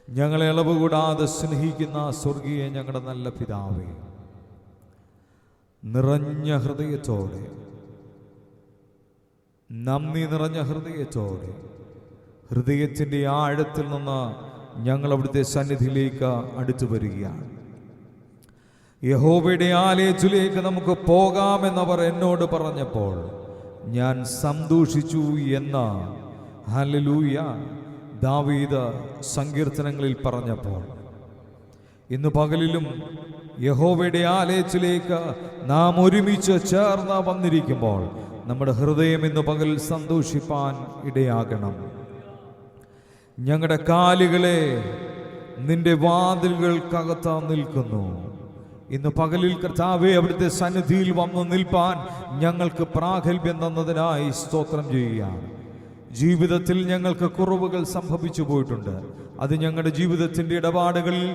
ഞങ്ങളെ ഇളവ് കൂടാതെ സ്നേഹിക്കുന്ന സ്വർഗീയ ഞങ്ങളുടെ നല്ല പിതാവേ, നിറഞ്ഞ ഹൃദയത്തോടെ, നന്ദി നിറഞ്ഞ ഹൃദയത്തോടെ, ഹൃദയത്തിൻ്റെ ആഴത്തിൽ നിന്ന് ഞങ്ങൾ അവിടുത്തെ സന്നിധിയിലേക്ക് അടുത്തു വരികയാണ്. യഹോവയുടെ ആലയത്തിലേക്ക് നമുക്ക് പോകാമെന്നവർ എന്നോട് പറഞ്ഞപ്പോൾ ഞാൻ സന്തോഷിച്ചു എന്ന ഹല്ലേലൂയ ദാവീദ് സങ്കീർത്തനങ്ങളിൽ പറഞ്ഞപ്പോൾ, ഇന്ന് പകലിലും യഹോവയുടെ ആലയത്തിലേക്ക് നാം ഒരുമിച്ച് ചേർന്ന് വന്നിരിക്കുമ്പോൾ നമ്മുടെ ഹൃദയം ഇന്ന് പകൽ സന്തോഷിപ്പാൻ ഇടയാകണം. ഞങ്ങളുടെ കാലുകളെ നിന്റെ വാതിലുകൾക്കകത്ത് നിൽക്കുന്നു. ഇന്ന് പകലിൽ കർത്താവേ, അവിടുത്തെ സന്നിധിയിൽ വന്നു നിൽപ്പാൻ ഞങ്ങൾക്ക് പ്രാഗൽഭ്യം തന്നതിനായി സ്തോത്രം ചെയ്യുകയാണ്. ജീവിതത്തിൽ ഞങ്ങൾക്ക് കുറവുകൾ സംഭവിച്ചു പോയിട്ടുണ്ട്. അത് ഞങ്ങളുടെ ജീവിതത്തിൻ്റെ ഇടപാടുകളിൽ,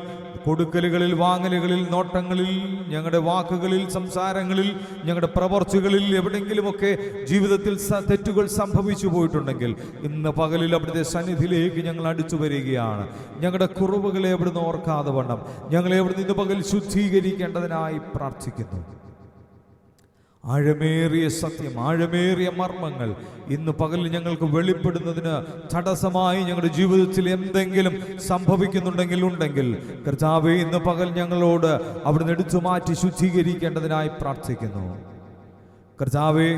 കൊടുക്കലുകളിൽ, വാങ്ങലുകളിൽ, നോട്ടങ്ങളിൽ, ഞങ്ങളുടെ വാക്കുകളിൽ, സംസാരങ്ങളിൽ, ഞങ്ങളുടെ പ്രവർത്തികളിൽ എവിടെയെങ്കിലുമൊക്കെ ജീവിതത്തിൽ തെറ്റുകൾ സംഭവിച്ചു പോയിട്ടുണ്ടെങ്കിൽ ഇന്ന് പകലിൽ അവിടുത്തെ സന്നിധിയിലേക്ക് ഞങ്ങൾ അടുത്തു വരികയാണ്. ഞങ്ങളുടെ കുറവുകളെ അവിടുന്ന് ഓർക്കാതെ വണ്ണം ഞങ്ങളെ അവിടുന്ന് ഇന്ന് പകൽ ശുദ്ധീകരിക്കേണ്ടതിനായി പ്രാർത്ഥിക്കുന്നു. ആഴമേറിയ സത്യം, ആഴമേറിയ മർമ്മങ്ങൾ ഇന്ന് പകൽ ഞങ്ങൾക്ക് വെളിപ്പെടുന്നതിന് തടസ്സമായി ഞങ്ങളുടെ ജീവിതത്തിൽ എന്തെങ്കിലും സംഭവിക്കുന്നുണ്ടെങ്കിൽ കർത്താവേ, ഇന്ന് പകൽ ഞങ്ങളോട് അവിടുന്ന് എടുത്തു മാറ്റി ശുദ്ധീകരിക്കേണ്ടതിനായി പ്രാർത്ഥിക്കുന്നു. കർത്താവേ,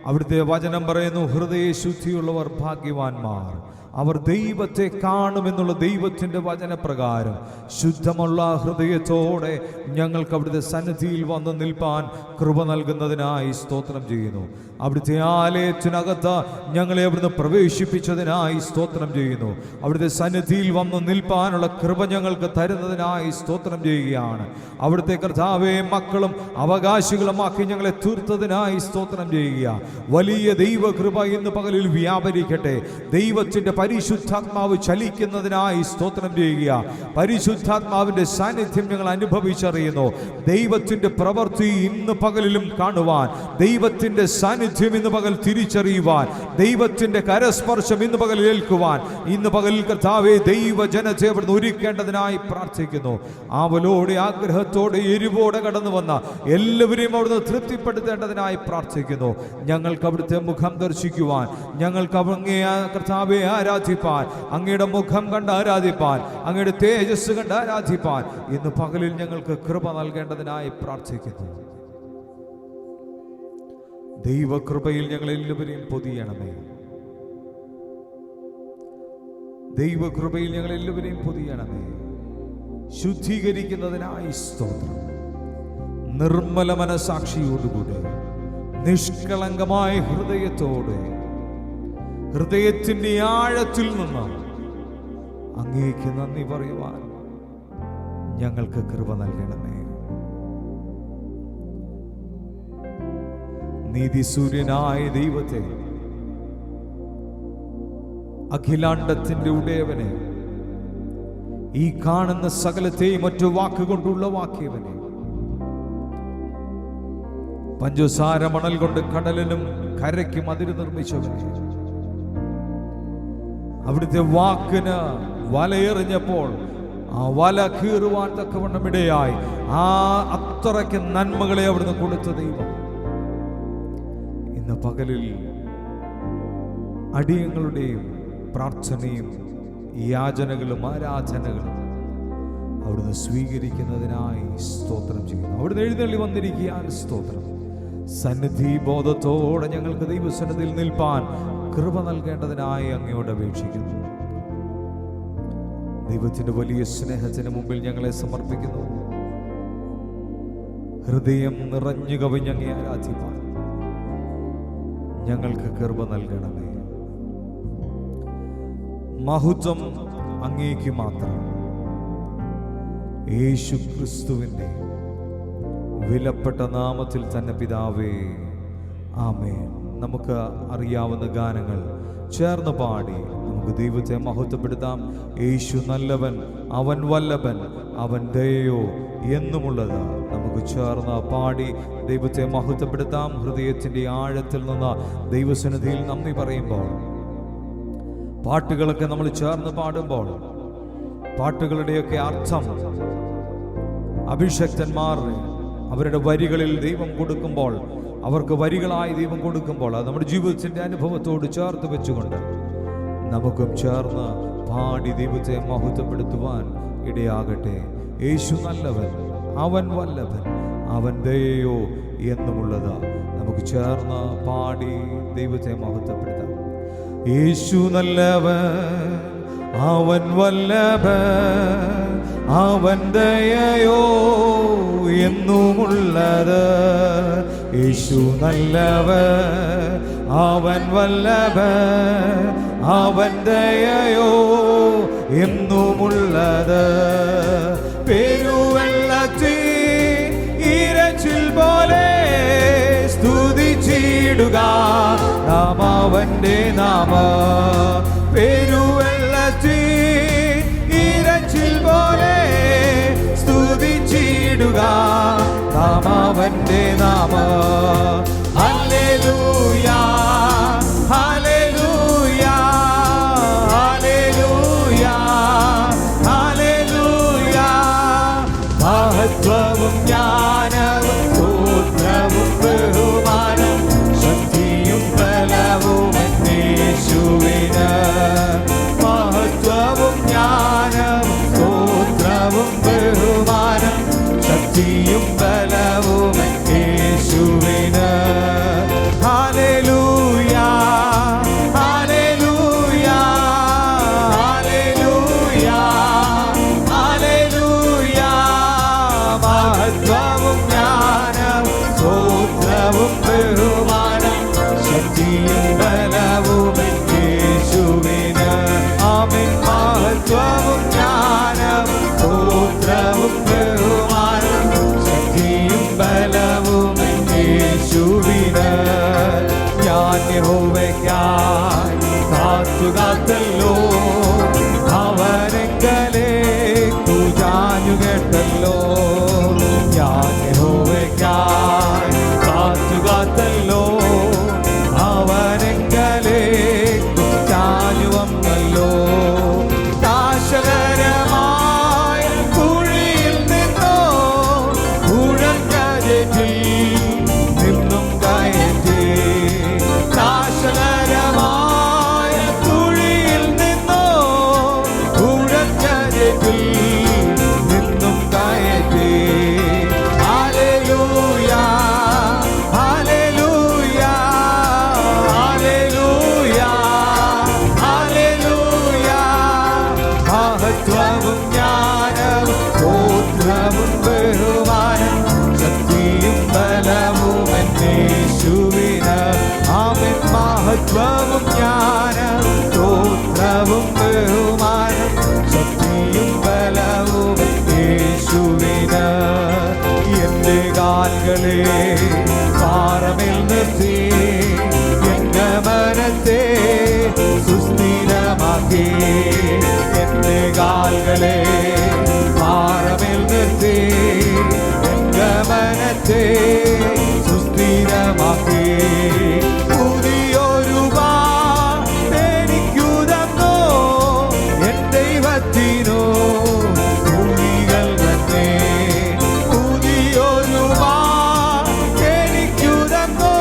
അവിടുത്തെ വചനം പറയുന്നു, ഹൃദയ ശുദ്ധിയുള്ളവർ ഭാഗ്യവാന്മാർ, അവർ ദൈവത്തെ കാണുമെന്നുള്ള ദൈവത്തിൻ്റെ വചനപ്രകാരം ശുദ്ധമുള്ള ഹൃദയത്തോടെ ഞങ്ങൾക്ക് അവിടുത്തെ സന്നിധിയിൽ വന്ന് നിൽപ്പാൻ കൃപ നൽകുന്നതിനായി സ്തോത്രം ചെയ്യുന്നു. അവിടുത്തെ ആലയത്തിനകത്ത് ഞങ്ങളെ അവിടുന്ന് പ്രവേശിപ്പിച്ചതിനായി സ്തോത്രം ചെയ്യുന്നു. അവിടുത്തെ സന്നിധിയിൽ വന്ന് നിൽപ്പാനുള്ള കൃപ ഞങ്ങൾക്ക് തരുന്നതിനായി സ്തോത്രം ചെയ്യുകയാണ്. അവിടുത്തെ കർത്താവേ, മക്കളും അവകാശികളുമാക്കി ഞങ്ങളെ തീർത്തതിനായി സ്തോത്രം ചെയ്യുക. വലിയ ദൈവകൃപ ഇന്ന് പകലിൽ വ്യാപരിക്കട്ടെ. ദൈവത്തിൻ്റെ പരിശുദ്ധാത്മാവ് ചലിക്കുന്നതിനായി സ്തോത്രം ചെയ്യുക. പരിശുദ്ധാത്മാവിന്റെ സാന്നിധ്യം ഞങ്ങൾ അനുഭവിച്ചറിയുന്നു. ദൈവത്തിന്റെ പ്രവൃത്തി ഇന്ന് പകലിലും കാണുവാൻ, ദൈവത്തിന്റെ സാന്നിധ്യം ഇന്ന് പകൽ തിരിച്ചറിയുവാൻ, ദൈവത്തിന്റെ കരസ്പർശം ഇന്ന് പകൽ ഏൽക്കുവാൻ ഇന്ന് പകൽ കർത്താവേ, ദൈവജനത്തെ അവിടുന്ന് ഒരുക്കേണ്ടതിനായി പ്രാർത്ഥിക്കുന്നു. ആവലോടെ, ആഗ്രഹത്തോടെ, എരിവോടെ കടന്നു വന്ന എല്ലാവരെയും അവിടുന്ന് തൃപ്തിപ്പെടുത്തേണ്ടതിനായി പ്രാർത്ഥിക്കുന്നു. ഞങ്ങൾക്ക് അവിടുത്തെ മുഖം ദർശിക്കുവാൻ, ഞങ്ങൾക്ക് അങ്ങേ കർത്താവെ ആരാധിപ്പാൻ, അങ്ങയുടെ മുഖം കണ്ട് ആരാധിപ്പാൻ, അങ്ങയുടെ തേജസ് കണ്ട് ആരാധിപ്പാൻ ഇന്ന് പകലിൽ ഞങ്ങൾക്ക് കൃപ നൽകേണ്ടതിനായി പ്രാർത്ഥിക്കുന്നു. ദൈവകൃപയിൽ ഞങ്ങളെല്ലാവരെയും പൊതിയണമേ. ദൈവകൃപയിൽ ഞങ്ങളെല്ലാവരെയും പൊതിയണമേ. ശുദ്ധീകരിക്കുന്നതിനായി സ്തോത്രം. നിർമ്മല മനസാക്ഷിയോടുകൂടെ, നിഷ്കളങ്കമായ ഹൃദയത്തോടെ, ഹൃദയത്തിന്റെ ആഴത്തിൽ നിന്ന് അങ്ങേക്ക് നന്ദി പറയുവാൻ ഞങ്ങൾക്ക് കൃപ നൽകണമേ. നീതിസൂര്യനായ ദൈവത്തെ, അഖിലാണ്ടത്തിന്റെ ഉടയവനെ, ഈ കാണുന്ന സകലത്തെയും മറ്റു വാക്കുകൊണ്ടുള്ള വാക്കിയവനെ, പഞ്ചസാര മണൽ കൊണ്ട് കടലിനും കരയ്ക്കും അതിര് നിർമ്മിച്ചവനെ, അവിടുത്തെ വാക്കിന് വലയെറിഞ്ഞപ്പോൾ ആ വല കീറുവാൻ തക്കവണ്ണം ഇടയായി ആ അത്രയ്ക്ക് നന്മകളെ അവിടുന്ന് കൊടുത്ത ദൈവം, ഇന്ന് പകലിൽ അടിയങ്ങളുടെയും പ്രാർത്ഥനയും യാചനകളും ആരാധനകളും അവിടുന്ന് സ്വീകരിക്കുന്നതിനായി സ്തോത്രം ചെയ്യുന്നു. അവിടുന്ന് എഴുന്നള്ളി വന്നിരിക്കാൻ സ്തോത്രം. സന്നിധി ബോധത്തോടെ ഞങ്ങൾക്ക് ദൈവസന്നിധിയിൽ നിൽപ്പാൻ കൃപ നൽകേണ്ടതിനായി അങ്ങയോട് അപേക്ഷിക്കുന്നു. ദൈവത്തിന്റെ വലിയ സ്നേഹത്തിന് മുമ്പിൽ ഞങ്ങളെ സമർപ്പിക്കുന്നു. ഹൃദയം നിറഞ്ഞു കവിഞ്ഞങ്ങേ ആരാധിപ്പാൻ ഞങ്ങൾക്ക് കൃപ നൽകണമേ. മഹത്വം അങ്ങേക്ക് മാത്രം. യേശു ക്രിസ്തുവിന്റെ വിലപ്പെട്ട നാമത്തിൽ തന്നെ പിതാവേ, ആമേൻ. നമുക്ക് അറിയാവുന്ന ഗാനങ്ങൾ ചേർന്ന് പാടി നമുക്ക് ദൈവത്തെ മഹത്വപ്പെടുത്താം. യേശു നല്ലവൻ, അവൻ വല്ലഭൻ, അവൻ ദയയോ എന്നുമുള്ളത് നമുക്ക് ചേർന്ന് പാടി ദൈവത്തെ മഹത്വപ്പെടുത്താം. ഹൃദയത്തിൻ്റെ ആഴത്തിൽ നിന്ന് ദൈവസന്നിധിയിൽ നന്ദി പറയുമ്പോൾ, പാട്ടുകളൊക്കെ നമ്മൾ ചേർന്ന് പാടുമ്പോൾ പാട്ടുകളുടെയൊക്കെ അർത്ഥം അഭിഷക്തന്മാർ അവരുടെ വരികളിൽ ദൈവം കൊടുക്കുമ്പോൾ, അവർക്ക് വരികളായി ദൈവം കൊടുക്കുമ്പോൾ, അത് നമ്മുടെ ജീവിതത്തിൻ്റെ അനുഭവത്തോട് ചേർത്ത് വെച്ചുകൊണ്ട് നമുക്കും ചേർന്ന് പാടി ദൈവത്തെ മഹത്വപ്പെടുത്തുവാൻ ഇടയാകട്ടെ. യേശു നല്ലവൻ, അവൻ വല്ലഭൻ, അവൻ ദയയോ എന്നുമുള്ളത് നമുക്ക് ചേർന്ന് പാടി ദൈവത്തെ മഹത്വപ്പെടുത്താം. യേശു നല്ലവൻ, അവൻ വല്ലഭൻ, അവൻ ദയയോ എന്നുമുള്ളത്. യേശു നല്ലവൻ, അവൻ വല്ലഭൻ, അവൻ ദയയോ എന്നുമുള്ളത്. പെരുവെള്ളത്തിൽ ഇരച്ചിൽ പോലെ സ്തുതിച്ചിടുക നാം അവന്റെ നാമം. പെരുവെള്ളത്തിൽ ഇരച്ചിൽ പോലെ സ്തുതിച്ചിടുക നാം അവന്റെ നാമം. ഹല്ലേലൂയ, ഹല്ലേലൂയ, ഹല്ലേലൂയ, ഹല്ലേലൂയ. മഹത്വവും ജ്ഞാനവും സ്തോത്രവും ബഹുമാനം ശക്തിയും ബലവും യേശുവിന്. മഹത്വവും ജ്ഞാനവും സ്തോത്രവും ബഹുമാനം ശക്തിയും ബലവും യേശുവിന്. ഹല്ലേലൂയ, ഹല്ലേലൂയ, ഹല്ലേലൂയ, ഹല്ലേലൂയ. മഹത്വവും ജ്ഞാനവും സ്തോത്രവും ബഹുമാനം ശക്തിയും ബലവും യേശുവിന്. ആമേൻ. മഹത്വവും ജ്ഞാനവും സ്തോത്രവും ബഹുമാനം ശക്തിയും ബലവും യേശുവിന്. ഞാൻ യഹോവയ്ക്കായി കാത്തുകാത്തല്ലോ, അവനെങ്കലേക്കു ചാഞ്ഞുകേട്ടല്ലോ. ഞാൻ യഹോവയ്ക്കായി കാത്തുകാത്തല്ലോ, അവനെങ്കലേക്കു ചാഞ്ഞുവന്നല്ലോ. നാശകരമായ കുഴിയിൽ നിന്നോ ഉഴക്കരറ്റിൽ നിന്നും കയറ്റി. നാശകരമായ കുഴിയിൽ നിന്നോ ഉഴക്കരറ്റിൽ നിന്നും കയറ്റി. ഹല്ലേലൂയ, ഹല്ലേലൂയ, ഹല്ലേലൂയ, ഹല്ലേലൂയ. മഹത്വവും ജ്ഞാനവും സ്തോത്രവും ബഹുമാനം ശക്തിയും ബലവും യേശുവിന്. ആമേൻ. മഹത്വവും ജ്ഞാനവും സ്തോത്രവും ബഹുമാനം ശക്തിയും ബലവും യേശുവിന്. എന്റെ കാൽകളെ പാറമേൽ നിർത്തി എന്റെ മനത്തെ സുസ്ഥിരമാക്കി. എന്റെ കാൽകളെ പാറമേൽ നിർത്തി എന്റെ മനത്തെ സുസ്ഥിരമാക്കി. പുതിയൊരു എനിക്കു തന്നോ എൻ ദൈവത്തിനോ തുള്ളികൾ തന്നെ. പുതിയൊരു എനിക്കു തന്നോ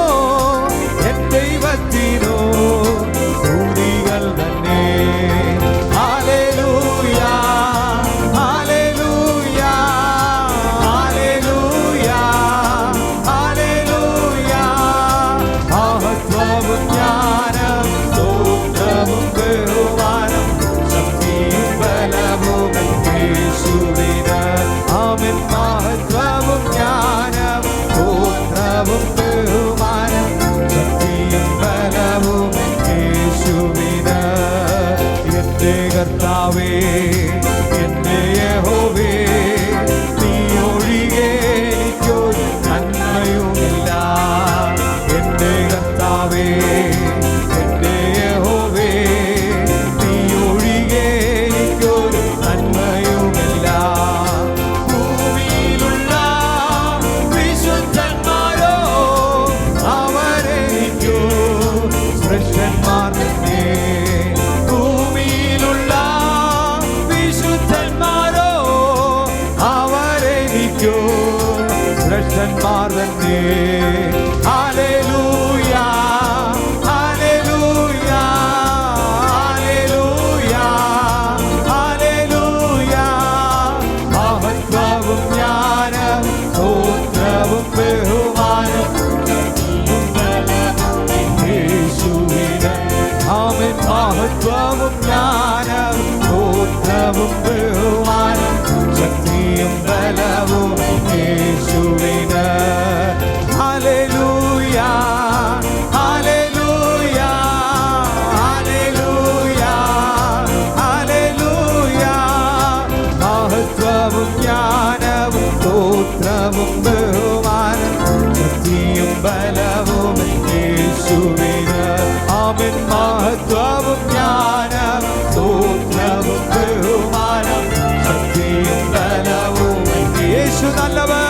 എൻ ദൈവത്തിനോ തുള്ളികൾ തന്നെ. ഹല്ലേലൂയ, ഹല്ലേലൂയ, ഹല്ലേലൂയ, ഹല്ലേലൂയ. മഹത്വവും ജ്ഞാനവും സ്തോത്രവും ബഹുമാനം ശക്തിയും ബലവും യേശുവിന്. ആമേൻ. മഹത്വവും ജ്ഞാനവും സ്തോത്രവും ബഹുമാനം ശക്തിയും ബലവും യേശുവിന്. എന്റെ കർത്താവേ, എന്റെ യഹോവേ, നീ ഒഴികെ എനിക്കൊരു നന്മയുമില്ല. എന്റെ കർത്താവേ, എന്റെ യഹോവേ, നീ ഒഴികെ എനിക്കൊരു നന്മയുമില്ല. ഭൂമിയിലുള്ള വിശുദ്ധന്മാരോ അവരെനിക്കു ശ്രേഷ്ഠന്മാർ തന്നെ. ഭൂമിയിലുള്ള വിശുദ്ധന്മാരോ ശ്രേഷ്ഠന്മാർ തന്നെ. ഹല്ലേലൂയ ഹല്ലേലൂയ ഹല്ലേലൂയ ഹല്ലേലൂയ. മഹത്വവും ജ്ഞാനം സ്തോത്രവും ബഹുമാനം യേശുവിന്. ആമേൻ. മഹത്വവും ജ്ഞാനം സ്തോത്രവും ബഹുമാനം ശക്തിയും ബലവും യേശുവിന്. ഹല്ലേലൂയ ഹല്ലേലൂയ ഹല്ലേലൂയ ഹല്ലേലൂയ. മഹത്വവും ജ്ഞാനവും സ്തോത്രവും ബഹുമാനം ശക്തിയും ബലവും യേശുവിന്. ആമേൻ. മഹത്വവും ജ്ഞാനവും സ്തോത്രവും ബഹുമാനം ശക്തിയും ബലവും യേശു നല്ലവൻ.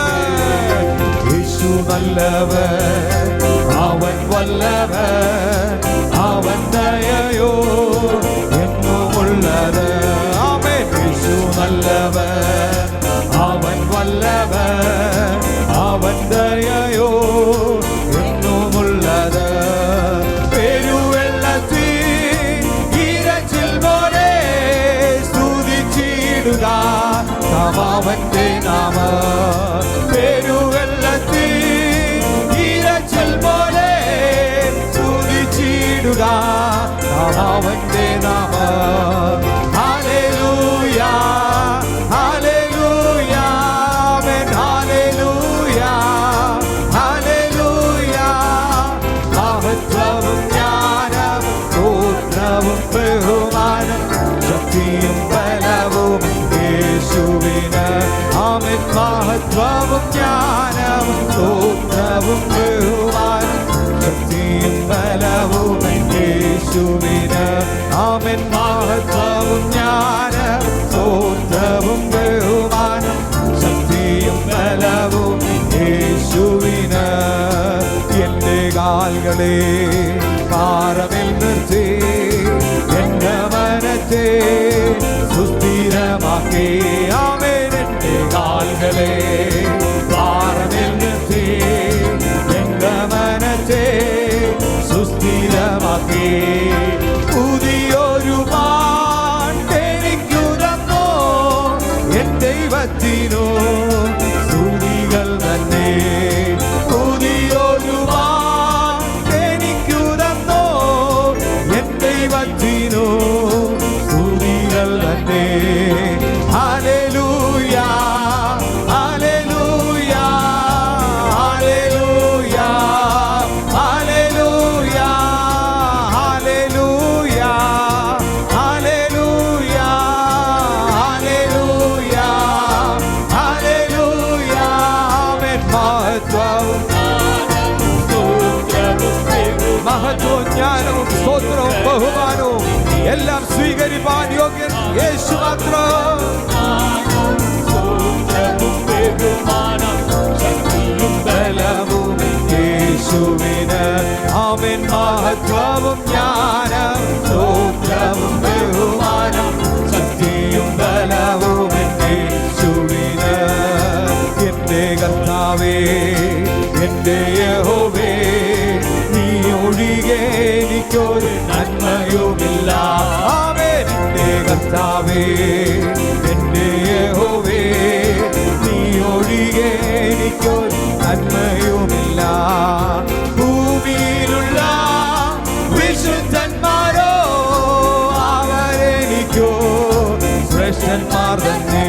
യേശു നല്ലവൻ, അവൻ വല്ലവൻ, അവൻ ദയയോ എന്നുമുള്ളത്. ആമേൻ. യേശു നല്ലവൻ, അവൻ വല്ലവൻ, അവൻ ദയയോ എന്നുമുള്ളത്. പെരുവെള്ളത്തിൽ ഇരച്ചിൽ പോലെ സ്തുതിച്ചിടുക അവന്റെ നാമം. പെരുവെള്ളത്തിൽ ഇരച്ചിൽ പോലെ സ്തുതിച്ചിടുക അവന്റെ നാമം. ഹല്ലേലൂയ ഹല്ലേലൂയ ആമേൻ. Hallelujah hallelujah. മഹത്വവും ജ്ഞാനവും സ്തോത്രവും ബഹുമാനം ശക്തിയും ബലവും യേശുവിന്. ആമേൻ. മഹത്വവും ജ്ഞാനവും സ്തോത്രവും ബഹുമാനം ശക്തിയും ബലവും യേശുവിന്. ആമേൻ. മഹത്വവും ജ്ഞാനവും സ്തോത്രവും ബഹുമാനം ശക്തിയും ബലവും യേശുവിന്. എന്റെ കാൽകളെ പാറമേൽ നിർത്തി എന്റെ മനത്തെ സുസ്ഥിരമാക്കി. ആമേൻ. എന്റെ കാൽകളെ പാറമേൽ നിർത്തി എന്റെ മനത്തെ സുസ്ഥിരമാക്കി. പുതിയൊരു പാട്ടെനിക്കു തന്നോ എൻ ദൈവത്തിനോ സ്തുതികൾ തന്നെ. പുതിയൊരു പാട്ടെനിക്കു തന്നോ എൻ ദൈവത്തിനോ സ്തുതികൾ തന്നെ. ഹല്ലേലൂയ ഹല്ലേലൂയ ഹല്ലേലൂയ ഹല്ലേലൂയ ഹല്ലേലൂയ ഹല്ലേലൂയ ഹല്ലേലൂയ ഹല്ലേലൂയ. ആമേൻ. മഹത്വവും മഹത്വവും ജ്ഞാനവും സ്തോത്രവും ബഹുമാനവും എല്ലാം സ്വീകരിപ്പാൻ യോഗ്യൻ യേശു മാത്രം. ശക്തിയും ബലവും യേശുവിന്. ആമേൻ. മഹത്വവും ജ്ഞാനവും സ്തോത്രവും ബഹുമാനം ശക്തിയും ബലവും യേശുവിന്. എന്റെ കർത്താവേ എന്റെ യഹോവേ നീ ഒഴികെ എനിക്കൊരു നന്മയുമില്ല. ആമേൻ. എന്റെ കർത്താവേ എന്റെ യഹോവേ നീ ഒഴികെ എനിക്കൊരു നന്മയുമില്ല. ഭൂമിയിലുള്ള വിശുദ്ധന്മാരോ അവരെനിക്കോ ശ്രേഷ്ഠന്മാർ തന്നെ.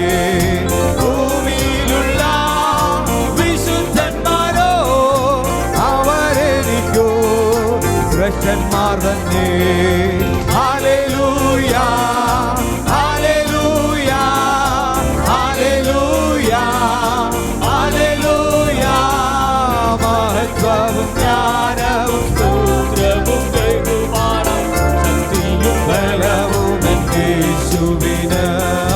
ഭൂമിയിലുള്ള വിശുദ്ധന്മാരോ അവരെനിക്കോ ശ്രേഷ്ഠന്മാർ തന്നെ. ഹല്ലേലൂയ ഹല്ലേലൂയ ഹല്ലേലൂയ ഹല്ലേലൂയ. മഹത്വവും ജ്ഞാനവും സ്തോത്രവും ബഹുമാനം ശക്തിയും ബലവും യേശുവിന്.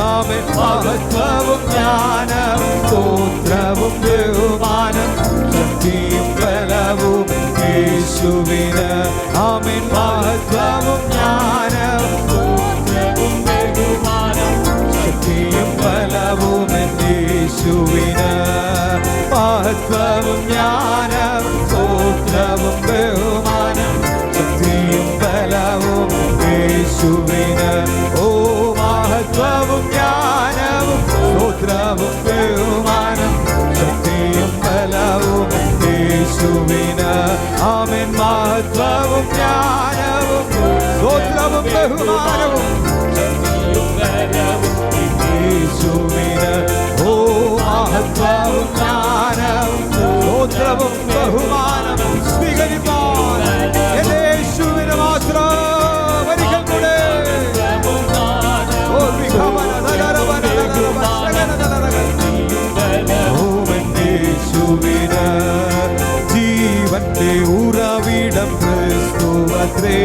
ആമേൻ. മഹത്വവും ജ്ഞാനവും സ്തോത്രവും ബഹുമാനം ശക്തിയും ബലവും യേശുവിന്. ആമേൻ. മഹത്വവും ജ്ഞാനവും സ്തോത്രവും ബഹുമാനം ശക്തിയും ബലവും യേശുവിന്. മഹത്വവും മഹത്വവും ജ്ഞാനവും സ്തോത്രവും ബഹുമാനം ശക്തിയും ബലവും യേശുവിന്. ആമേൻ. മഹത്വവും ജ്ഞാനവും സ്തോത്രവും ബഹുമാനവും യേശുവിന്. ഓ മഹത്വവും ജ്ഞാനവും സ്തോത്രവും ബഹുമാനവും സ്വീകരിപ്പാൻ യേശുവിന് മാത്രം. ഒരിക്കൽ കൂടെ യേശുവിന്. ജീവന്റെ ഉറവിടം ക്രിസ്തുവത്രേ,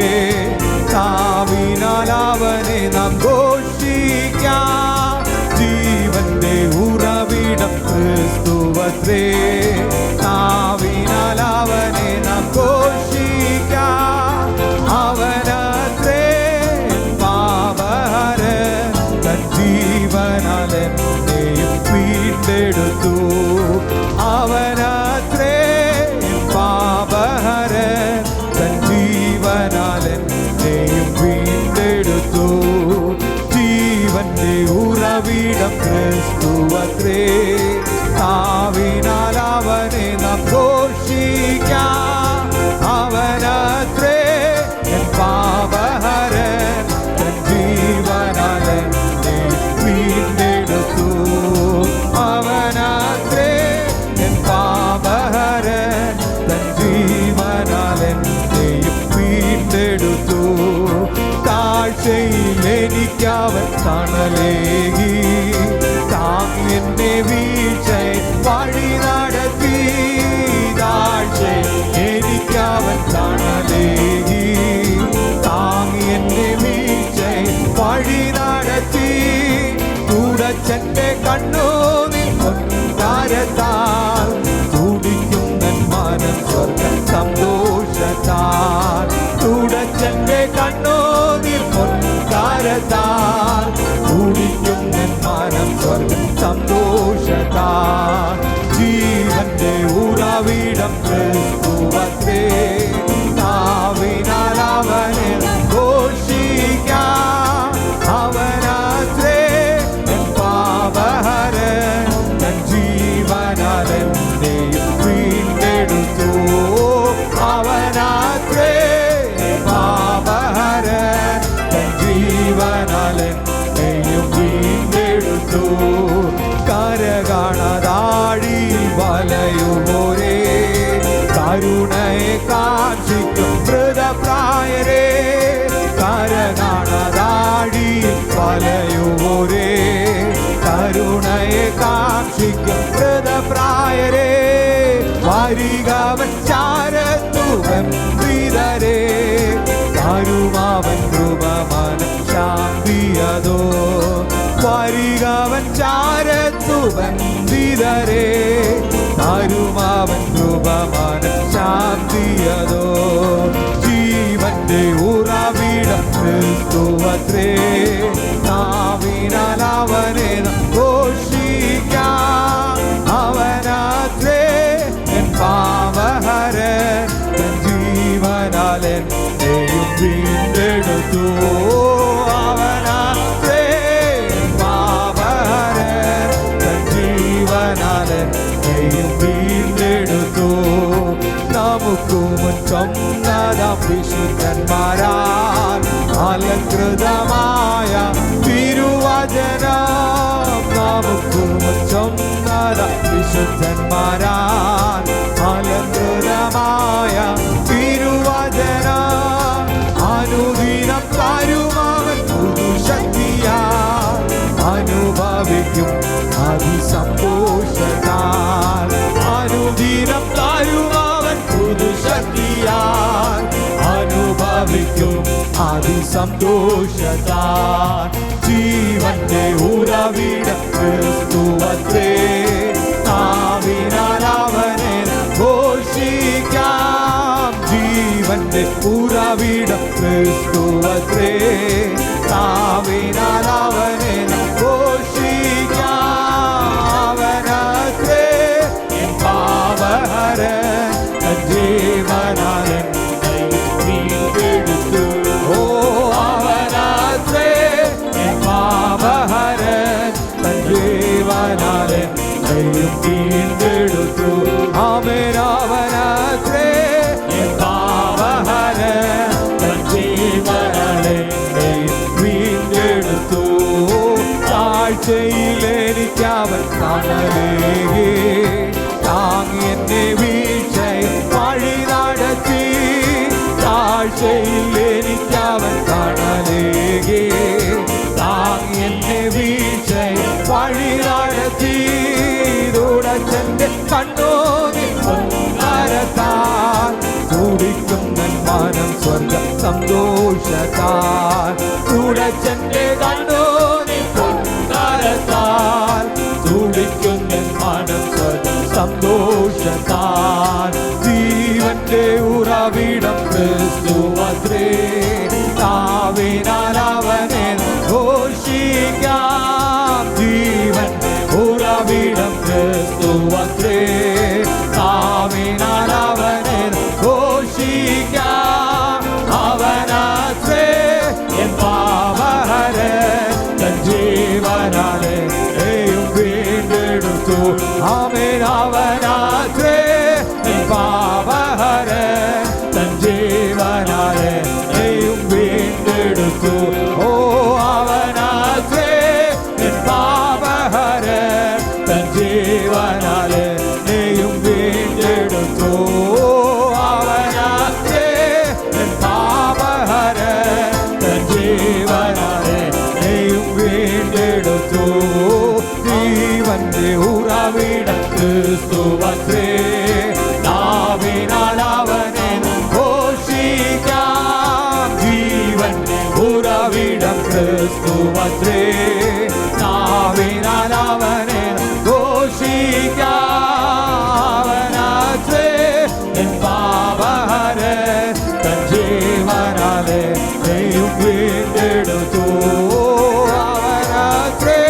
നാവിനാൽ അവനെ നാം ഘോഷിക്കാം. ജീവന്റെ ഉറവിടം ക്രിസ്തുവത്രേ, നാവിനാൽ അവനെ നാം ഘോഷിക്കാം. അവനത്രേ പാപഹരൻ, തൻ ജീവനാൽ എന്നെയും വീണ്ടെടുത്തു. അവനത്രേ പാപഹരൻ, തൻ ജീവനാൽ എന്നെയും വീണ്ടെടുത്തു. ജീവന്റെ ഉറവിടം ക്രിസ്തുവത്രേ, നാവിനാൽ അവനെ നാം ഘോഷിക്കാം. അവനത്രേ പാപഹരൻ, തൻ ജീവനാൽ എന്നെയും വീണ്ടെടുത്തു. അവനത്രേ പാപഹരൻ, തൻ ജീവനാൽ എന്നെയും വീണ്ടെടുത്തു. താഴ്ചയിൽ എനിക്കവൻ തണലേകി, താങ്ങി എന്നെ വീഴ്ചയിൽ വഴി നടത്തി. താഴ്ചയിൽ എനിക്കവൻ തണലേകി, താങ്ങി എന്നെ വീഴ്ചയിൽ വഴി നടത്തി. തുടച്ചെന്റെ കണ്ണുനീർ പൊൻതാരത്താൽ തുടിക്കുന്ന മനം സ്വർഗ സന്തോഷത്താൽ. തുടച്ചെന്റെ കണ്ണുനീർ പൊൻതാരത്താൽ തുടിക്കുന്ന മനം സ്വർഗ സന്തോഷത്താൽ. ജീവന്റെ ഉറവിടം ക്രിസ്തുവത്രേ, നാവിനാൽ അവനെ ഘോഷിക്കാം. അവനത്രേ പാപഹരൻ, തൻ ജീവനാൽ എന്നെയും വീണ്ടെടുത്തു. അവനത്രേ പാപഹരൻ, തൻ ജീവനാൽ എന്നെയും വീണ്ടെടുത്തു. കരകാണതാഴിയിൽ വലയുമോരേ, കരുണയെ കാക്ഷിക്കും മൃതപ്രായരേ. കരകാണതാഴിയിൽ വലയുമോരേ, കരുണയെ കാക്ഷിക്കും മൃതപ്രായരേ. വരികവൻ ചാരത്തു ഗംഭീരരേ, തരുമവൻ കൃപമാനം ശാന്തിയതോ. വരികവൻ ചാരത്തു ബന്ധിതരേ, തരുമവൻ കൃപമാനം ശാന്തിയതോ. ജീവന്റെ ഉറവിടം ക്രിസ്തുവത്രേ, നാവിനാൽ അവനെ ഘോഷിക്കാം. അവനത്രേ പാപഹരൻ, തൻ ജീവനാൽ എന്നെയും വീണ്ടെടുത്തു. അവനത്രേ പാപഹരൻ, തൻ ജീവനാൽ എന്നെയും വീണ്ടെടുത്തു. നമുക്ക് മുൻ ചൊന്നതാം വിശുദ്ധന്മാരാൽ അലങ്കൃതമായ തിരുവചനം. നമുക്ക് മുൻ ചൊന്നതാം വിശുദ്ധന്മാരാൽ അലങ്കൃതമായ തിരുവചനം. അനുദിനം തരുമവൻ പുതുശക്തിയാൽ, അനുഭവിക്കും അതിസന്തോഷത്താൽ. അനുദിനം തരുമവൻ പുതുശക്തിയാൽ, അനുഭവിക്കും അതിസന്തോഷത്താൽ. ജീവന്റെ ഉറവിടം ക്രിസ്തുവത്രേ, നാവിനാൽ അവനെ ഘോഷിക്കാം. ജീവന്റെ ഉറവിടം ക്രിസ്തുവത്രേ, നാവിനാൽ അവനെ ഘോഷിക്കാം. അവനത്രേ പാപഹരൻ, തൻ ജീവനാൽ എന്നെയും വീണ്ടെടുത്തു. ഓ അവനത്രേ പാപ പാപഹരൻ തൻ ജീവനാലെ വീണ്ടെടുത്തു. ആമേൻ. അവനത്രേ എൻ പാപഹരൻ തൻ ജീവനാലെ വീണ്ടെടുത്തു. താഴ്ചയിലെനിക്കവൻ തണലേകി, താങ്ങി എന്നെ വീഴ്ചയിൽ വഴി നടത്തി. താഴ്ചയിലെനിക്കവൻ തണലേകി, താങ്ങി എന്നെ വീഴ്ചയിൽ വഴി നടത്തി. തുടച്ചെന്റെ കണ്ണോന്നി പൊന്നരത്താൽ തുടിക്കുന്ന മനം സ്വർഗ സന്തോഷത്താൽ. തുടച്ചെന്റെ കണ്ണോന്നി പൊന്നരത്താൽ തുടിക്കുന്ന മനം സ്വർഗ സന്തോഷത്താൽ. ജീവന്റെ ഉറവിടം ക്രിസ്തുവത്രേ, നാവിനാൽ അവനെ ഘോഷിക്കാം. ജീവന്റെ ഉറവിടം ക്രിസ്തുവത്രേ, നാവിനാൽ അവനെ ഘോഷിക്കാം. അവനത്രേ എൻ പാപഹരൻ തൻ ജീവനാലെ വീണ്ടെടുത്തു. ആമേൻ. അവനത്രേ എൻ പാപഹരൻ തൻ ജീവനാലെ വീണ്ടെടുത്തു. ഓ അവനത്രേ എൻ പാപഹരൻ തൻ ജീവനാലെ വീണ്ടെടുത്തു. അവനത്രേ എൻ പാപഹരൻ തൻ ജീവനാലെ വീണ്ടെടുത്തു. ജീവന്റെ ഉറവിടം ക്രിസ്തുവത്രേ, നാവിനാൽ അവനെ ഘോഷിക്കാം. ജീവന്റെ ഉറവിടം ക്രിസ്തുവത്രേ, നാവിനാൽ അവനെ ഘോഷിക്കാം. അവനത്രേ എൻ പാപഹരൻ തൻ ജീവനാലെ വീണ്ടെടുത്തു. അവനത്രേ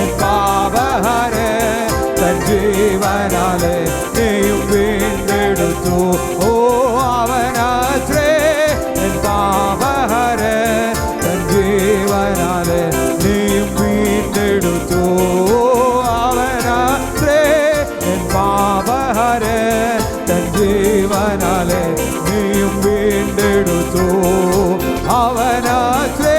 എൻ പാപഹരൻ തൻ ജീവനാലെ വീണ്ടെടുത്തു. ഓ അവനത്രേ എൻ പാപഹരൻ തൻ ജീവനാലെ വീണ്ടെടുത്തു. അവനത്രേ എൻ പാപഹരൻ തൻ ജീവനാലെ വീണ്ടെടുത്തു. അവനത്രേ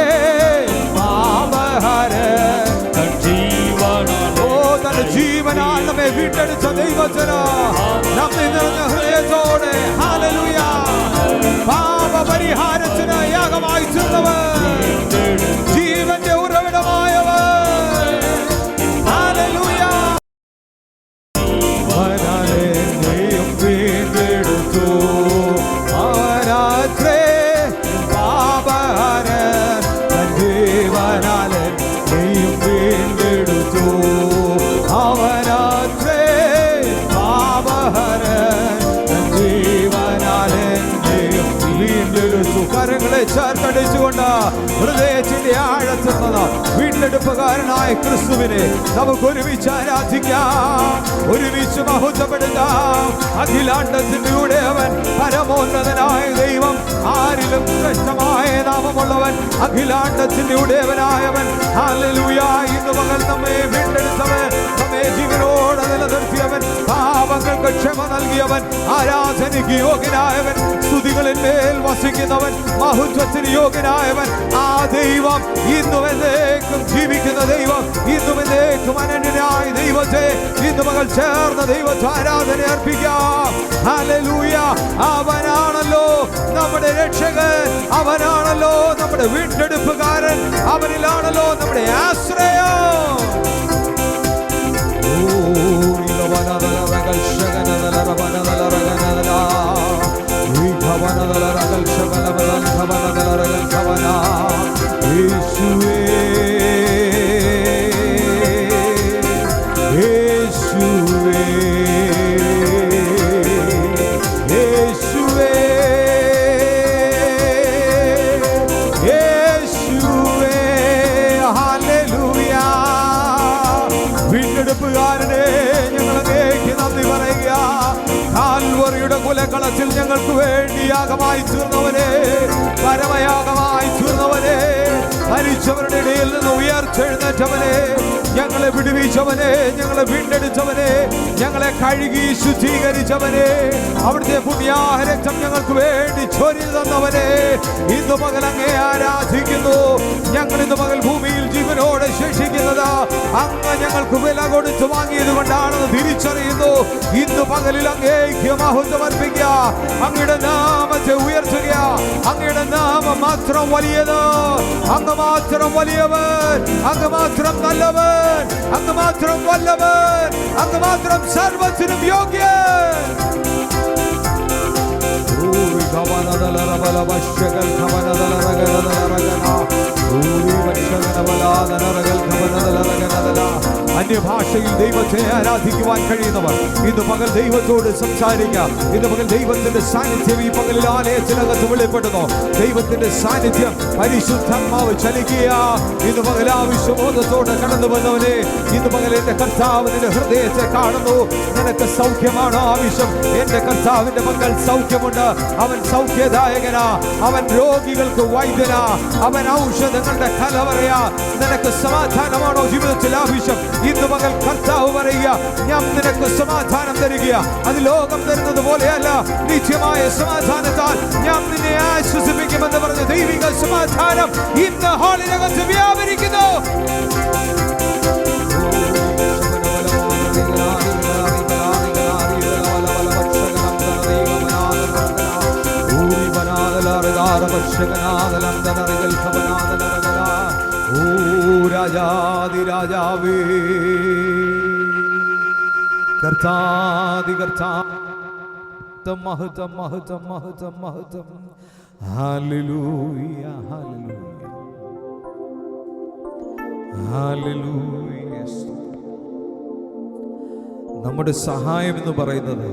പാപഹരൻ തൻ ജീവനാലെ. ഓ തന്റെ ജീവനാൽ നമ്മെ വീണ്ടെടുത്ത ദൈവത്തിന് നമ്മെ നിറഞ്ഞ ഹൃദയത്തോടെ ഹല്ലേലൂയ. പാപപരിഹാരത്തിന് യാഗമായി തീർന്നവൻ, ജീവന്റെ ഉറവിടമായവൻ. ഹല്ലേലൂയ. അവനാലെ വീണ്ടെടുത്തു. അവനത്രേ പാപഹരൻ തൻ ജീവനാലെ വീണ്ടെടുത്തു. അവനത്രേ പാപഹരൻ തൻ ജീവനാലെ വീണ്ടെടുത്തു. കരങ്ങളെ ചേർത്തടിച്ചുകൊണ്ട് ഹൃദയത്തിന്റെ ആഴത്തിൽ നിന്ന് വീണ്ടെടുപ്പുകാരനായ ക്രിസ്തുവിനെ നമുക്ക് ഒരുമിച്ച് ആരാധിക്കാം, ഒരുമിച്ച് മഹത്വപ്പെടുത്താം. അഖിലാണ്ടത്തിന്റെ ഉടയവൻ, പരമോന്നതനായ ദൈവം, ആരിലും ശ്രേഷ്ഠമായ നാമമുള്ളവൻ, അഖിലാണ്ടത്തിന്റെ ഉടയവനായവൻ. ഹല്ലേലൂയ. ഇന്ന് പകൽ നമ്മെ വീണ്ടെടുത്തവൻ, നമ്മെ ജീവനോടെ നിലനിർത്തിയവൻ, പാപങ്ങൾക്ക് ക്ഷമ നൽകിയവൻ, ആരാധനയ്ക്ക് യോഗ്യനായവൻ, സ്തുതികളിന്മേൽ വസിക്കുന്നവൻ, മഹത്വത്തിന് യോഗ്യനായവൻ. ആ ദൈവം ഇന്നും എന്നേക്കും ജീവിക്കുന്ന ദൈവം, ഇന്നും എന്നേക്കും അനന്യനായ ദൈവത്തെ ഇന്ന് മകൾ ചേർന്ന ദൈവത്തെ ആരാധന അർപ്പിക്കാം. ഹല്ലേലൂയ. അവനാണല്ലോ നമ്മുടെ രക്ഷകൻ, അവനാണല്ലോ നമ്മുടെ വീണ്ടെടുപ്പുകാരൻ, അവനിലാണല്ലോ നമ്മുടെ ആശ്രയം. വീണ്ടെടുപ്പുകാരനെ ഞങ്ങൾ അങ്ങേക്ക് നന്ദി പറയുക. കാൽവറിയുടെ മൂലകളത്തിൽ ഞങ്ങൾക്ക് വേണ്ടി യാഗമായി തീർന്നവനെ, പരമയാഗമായി തീർന്നവനെ, മരിച്ചവരുടെ ഇടയിൽ നിന്ന് ഉയർത്തെഴുന്നേറ്റവനെ, ഞങ്ങളെ വിടുവിച്ചവനെ, ഞങ്ങളെ വീണ്ടെടുത്തവനെ, ഞങ്ങളെ കഴുകി ശുദ്ധീകരിച്ചവനെ, അവിടുത്തെ പുണ്യാരക്തം ഞങ്ങൾക്ക് വേണ്ടി ചൊരിഞ്ഞു തന്നവനെ, ഇന്ന് പകൽ അങ്ങേ ആരാധിക്കുന്നു. ഞങ്ങൾ ഇന്ന് പകൽ ഭൂമിയിൽ ജീവനോടെ ശേഷിക്കുന്നത് അങ്ങ് ഞങ്ങൾക്ക് വില കൊടുത്ത് വാങ്ങിയത് കൊണ്ടാണെന്ന് തിരിച്ചറിയുന്നു. ഇന്ന് പകലിൽ അങ്ങേക്ക് മഹത്വം അർപ്പിക്കുക, അങ്ങയുടെ നാമത്തെ ഉയർത്തുക. അങ്ങയുടെ നാമം മാത്രം വലിയത്, അങ്ങ് മാത്രം വലിയവൻ, അങ്ങ് മാത്രം നല്ലവൻ, അങ്ങ് മാത്രം വല്ലവൻ, അങ്ങ് മാത്രം സർവ്വത്തിനും യോഗ്യൻ. അന്യഭാഷയിൽ ദൈവത്തെ ആരാധിക്കുവാൻ കഴിയുന്നവർ ഇന്ന് പകൽ ദൈവത്തോട് സംസാരിക്കുക. ഇന്ന് പകൽ ദൈവത്തിന്റെ സാന്നിധ്യം ഈ പകലിൽ ആലയത്തിനകത്ത് വെളിപ്പെടുന്നു. ദൈവത്തിന്റെ സാന്നിധ്യം, പരിശുദ്ധാത്മാവ് ചലിക്കുക. ഇന്ന് പകൽ ആവശ്യമോദത്തോടെ കടന്നു വന്നവനെ, ഇന്ന് പകൽ എന്റെ കർത്താവ് നിന്റെ ഹൃദയത്തെ കാണുന്നു. നിനക്ക് സൗഖ്യമാണ് ആവശ്യം, എന്റെ കർത്താവിന്റെ പക്കൽ സൗഖ്യമുണ്ട്. അവൻ സൗഖ്യദായകനാ, അവൻ രോഗികൾക്ക് വൈദ്യനാ, അവൻ ഔഷധങ്ങളുടെ കലവറയാ. നിനക്ക് സമാധാനമാണോ ജീവിതത്തിൽ ആവശ്യം? ഇന്ന് പകൽ കർത്താവ് പറയുക, ഞാൻ നിനക്ക് സമാധാനം തരിക. അത് ലോകം തരുന്നത് പോലെയല്ല, നിത്യമായ സമാധാനത്താൽ ഞാൻ നിന്നെ ആശ്വസിപ്പിക്കുമെന്ന് പറഞ്ഞ ദൈവിക സമാധാനം ഇന്ന് ഹാളിനകത്ത് വ്യാപരിക്കുന്നു. രാജാവേ, കർത്താതി കർത്താ, മഹത്വം മഹത്വം മഹത്വം മഹത്വം. ഹല്ലേലൂയ ഹല്ലേലൂയ ഹല്ലേലൂയ. നമ്മുടെ സഹായം എന്ന് പറയുന്നത്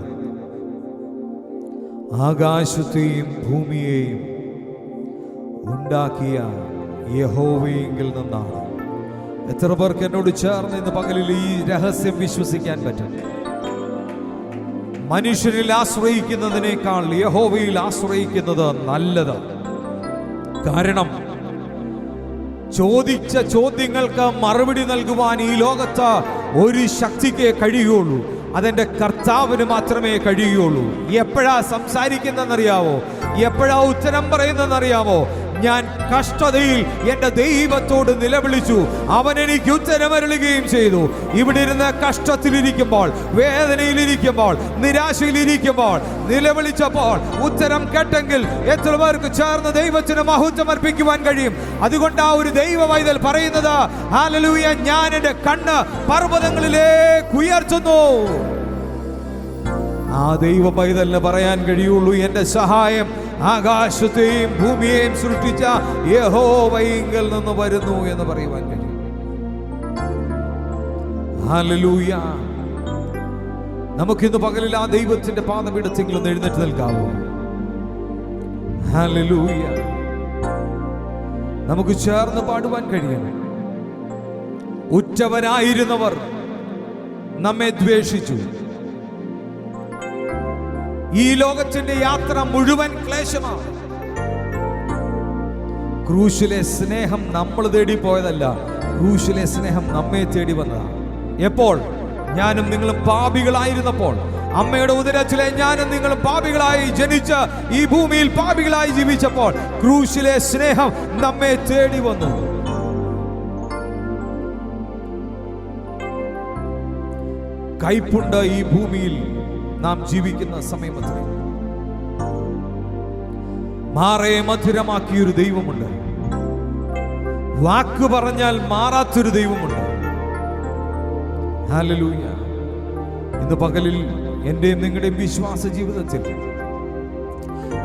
ആകാശത്തെയും ഭൂമിയെയും ഉണ്ടാക്കിയ യഹോവയെങ്കിൽ നിന്നാണ്. എത്ര പേർക്ക് എന്നോട് ചേർന്ന് ഇന്ന് പകലിൽ ഈ രഹസ്യം വിശ്വസിക്കാൻ പറ്റും? മനുഷ്യരിൽ ആശ്രയിക്കുന്നതിനേക്കാൾ യഹോവയിൽ ആശ്രയിക്കുന്നത് നല്ലത്. കാരണം ചോദിച്ച ചോദ്യങ്ങൾക്ക് മറുപടി നൽകുവാൻ ഈ ലോകത്ത് ഒരു ശക്തിക്ക് കഴിയുള്ളൂ, അതെന്റെ കർത്താവിന് മാത്രമേ കഴിയുള്ളൂ. എപ്പോഴാ സംസാരിക്കുന്നതെന്നറിയാവോ? എപ്പോഴാ ഉത്തരം പറയുന്നതെന്നറിയാമോ? ഞാൻ കഷ്ടതയിൽ എൻ്റെ ദൈവത്തോട് നിലവിളിച്ചു, അവൻ എനിക്ക് ഉത്തരമരുളുകയും ചെയ്തു. ഇവിടെ ഇരുന്ന് കഷ്ടത്തിലിരിക്കുമ്പോൾ, വേദനയിലിരിക്കുമ്പോൾ, നിരാശയിലിരിക്കുമ്പോൾ നിലവിളിച്ചപ്പോൾ ഉത്തരം കേട്ടെങ്കിൽ എത്ര പേർക്ക് ചേർന്ന് ദൈവത്തിന് മഹത്വം അർപ്പിക്കുവാൻ കഴിയും? അതുകൊണ്ട് ആ ഒരു ദൈവ വൈതൽ പറയുന്നത്, ഹല്ലേലൂയ, ഞാൻ എൻ്റെ കണ്ണ് പർവ്വതങ്ങളിലേക്ക് ഉയർത്തുന്നു. ആ ദൈവ പൈതലിന് പറയാൻ കഴിയുള്ളൂ, എൻ്റെ സഹായം ആകാശത്തെയും ഭൂമിയെയും സൃഷ്ടിച്ച യഹോവയിങ്കൽ നിന്ന് വരുന്നു എന്ന് പറയുവാൻ കഴിയും. ഹല്ലേലൂയ. നമുക്കിന്ന് പകലിൽ ആ ദൈവത്തിന്റെ പാദപീഠത്തെങ്കിലും എഴുന്നേറ്റ് നിൽക്കാവോ? ഹല്ലേലൂയ. നമുക്ക് ചേർന്ന് പാടുവാൻ കഴിയണം. ഉറ്റവരായിരുന്നവർ നമ്മെ ദ്വേഷിച്ചു. ഈ ലോകത്തിന്റെ യാത്ര മുഴുവൻ ക്ലേശമാണ്. ക്രൂശിലെ സ്നേഹം നമ്മൾ തേടി പോയതല്ല, ക്രൂശിലെ സ്നേഹം നമ്മെ തേടി വന്നതാണ്. എപ്പോൾ? ഞാനും നിങ്ങളും പാപികളായിരുന്നപ്പോൾ, അമ്മയുടെ ഉദരത്തിലെ ഞാനും നിങ്ങളും പാപികളായി ജനിച്ച് ഈ ഭൂമിയിൽ പാപികളായി ജീവിച്ചപ്പോൾ ക്രൂശിലെ സ്നേഹം നമ്മെ തേടി വന്നു. കൈപ്പുണ്ട് ഈ ഭൂമിയിൽ നാം ജീവിക്കുന്ന സമയമത്രേ. മാറേ മധുരമാക്കിയൊരു ദൈവമുണ്ട്. വാക്ക് പറഞ്ഞാൽ മാറാത്തൊരു ദൈവമുണ്ട്. ഹല്ലേലൂയ. ഇന്ന് പകലിൽ എന്റെയും നിങ്ങളുടെയും വിശ്വാസ ജീവിതത്തിൽ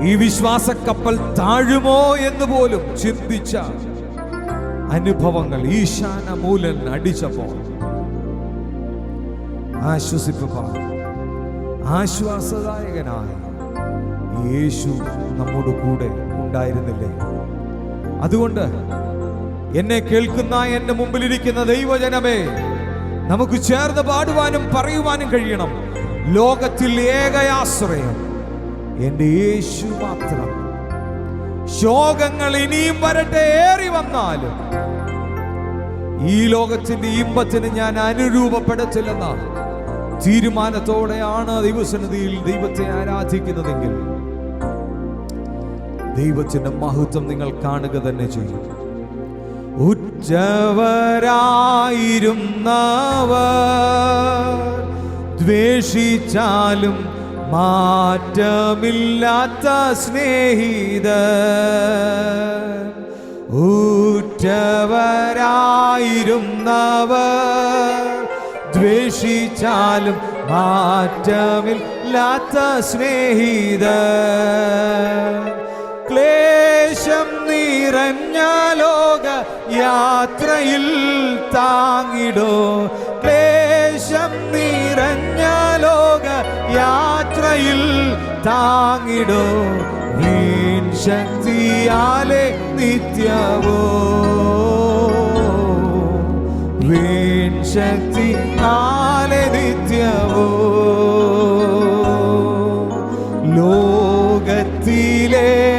ഈ വിശ്വാസ കപ്പൽ താഴുമോ എന്ന് പോലും ചിന്തിച്ച അനുഭവങ്ങൾ ഈശാന മൂലൻ അടിച്ചപ്പോൾ ആശ്വസിപ്പാൻ ആശ്വാസദായകനായ യേശു നമ്മോട് കൂടെ ഉണ്ടായിരുന്നില്ലേ? അതുകൊണ്ട് എന്നെ കേൾക്കുന്ന എന്റെ മുമ്പിലിരിക്കുന്ന ദൈവജനമേ, നമുക്ക് ചേർന്ന് പാടുവാനും പറയുവാനും കഴിയണം. ലോകത്തിൽ ഏകയാശ്രയം എൻ്റെ യേശു മാത്രം. ശോകങ്ങൾ ഇനിയും വരട്ടെ, ഏറി വന്നാലും ഈ ലോകത്തിന്റെ ഇമ്പത്തിന് ഞാൻ അനുരൂപപ്പെടത്തില്ലെന്ന തീരുമാനത്തോടെയാണ് ദൈവസന്നിധിയിൽ ദൈവത്തെ ആരാധിക്കുന്നതെങ്കിൽ ദൈവത്തിന്റെ മഹത്വം നിങ്ങൾ കാണുക തന്നെ ചെയ്യും. ഉറ്റവരായിരുന്നവർ ദ്വേഷിച്ചാലും മാറ്റമില്ലാത്ത സ്നേഹിതർ, ഉറ്റവരായിരുന്നവർ ദ്വേഷിച്ചാലും മാറ്റമില്ലാത്ത സ്നേഹിതർ, ക്ലേശം നിറഞ്ഞ ലോക യാത്രയിൽ താങ്ങിടോ, ക്ലേശം നിറഞ്ഞ ലോക യാത്രയിൽ താങ്ങിടോ, വീൺ ശക്തിയാലെ നിത്യവോ, വീൺ ശക്തിയാലെ നിത്യവോ.